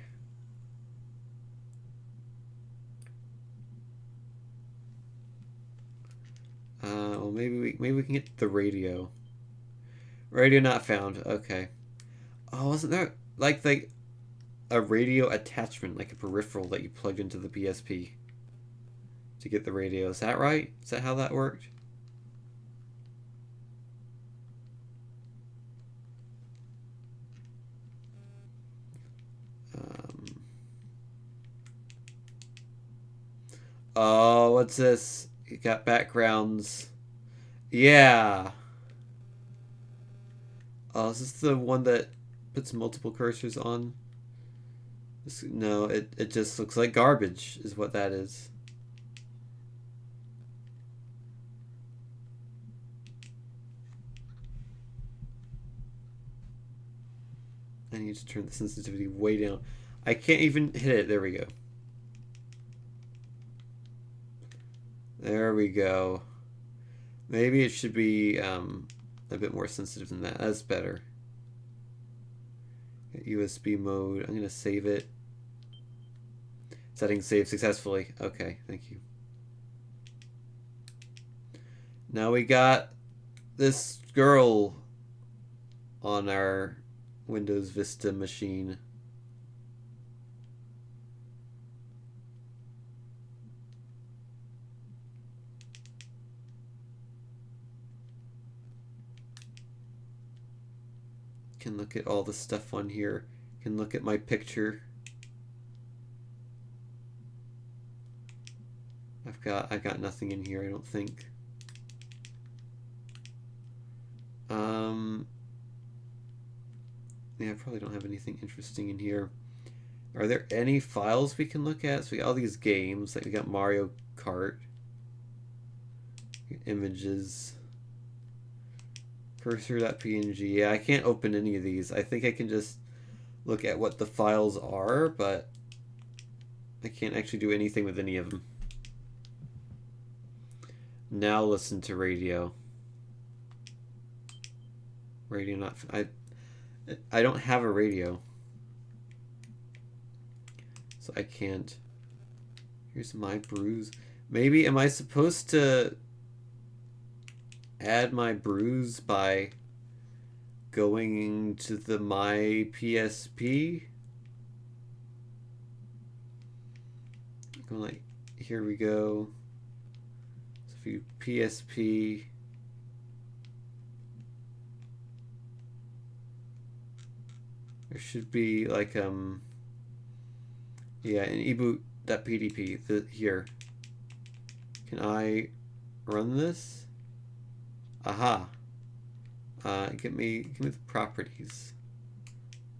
Well, maybe we can get the radio. Radio not found. Okay. Oh, wasn't there like a radio attachment, like a peripheral that you plugged into the PSP to get the radio? Is that right? Is that how that worked? Oh, what's this? You got backgrounds. Yeah. Oh, is this the one that puts multiple cursors on? No, it just looks like garbage is what that is. I need to turn the sensitivity way down. I can't even hit it. There we go. There we go. Maybe it should be a bit more sensitive than that. That's better. USB mode. I'm going to save it. Settings saved successfully. Okay, thank you. Now we got this girl on our Windows Vista machine. Can look at all the stuff on here. Can look at my picture. I got nothing in here, I don't think. Yeah, I probably don't have anything interesting in here. Are there any files we can look at? So we got all these games, like we got Mario Kart, images, cursor.png. Yeah, I can't open any of these. I think I can just look at what the files are, but I can't actually do anything with any of them. Now listen to radio. Radio not... I don't have a radio. So I can't... Here's my brews. Maybe, am I supposed to add my brews by going to the My PSP? Go like, here we go. So if you PSP... There should be like yeah, an eboot.pdp here. Can I run this? Aha. Give me the properties.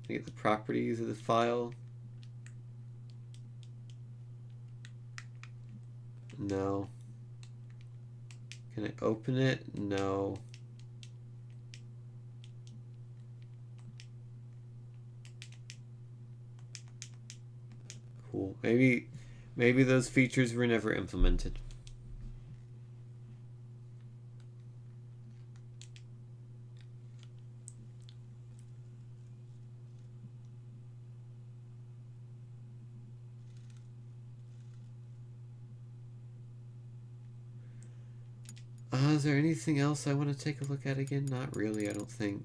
Can I get the properties of the file? No. Can I open it? No. Cool. Maybe those features were never implemented. Is there anything else I want to take a look at again? Not really, I don't think.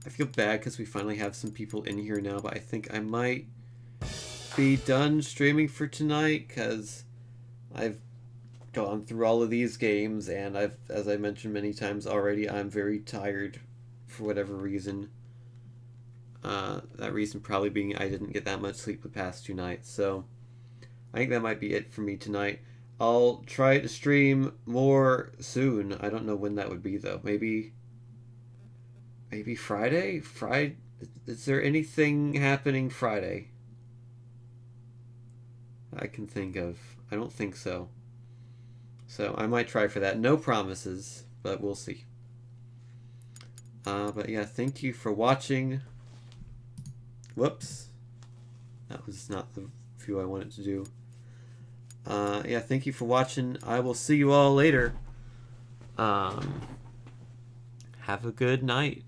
I feel bad because we finally have some people in here now, but I think I might be done streaming for tonight because I've gone through all of these games and as I mentioned many times already, I'm very tired for whatever reason. That reason probably being I didn't get that much sleep the past 2 nights, so I think that might be it for me tonight. I'll try to stream more soon. I don't know when that would be though. Maybe Friday? Is there anything happening Friday I can think of? I don't think so. So I might try for that. No promises, but we'll see. But yeah, thank you for watching. Whoops. That was not the view I wanted to do. Yeah, thank you for watching. I will see you all later. Have a good night.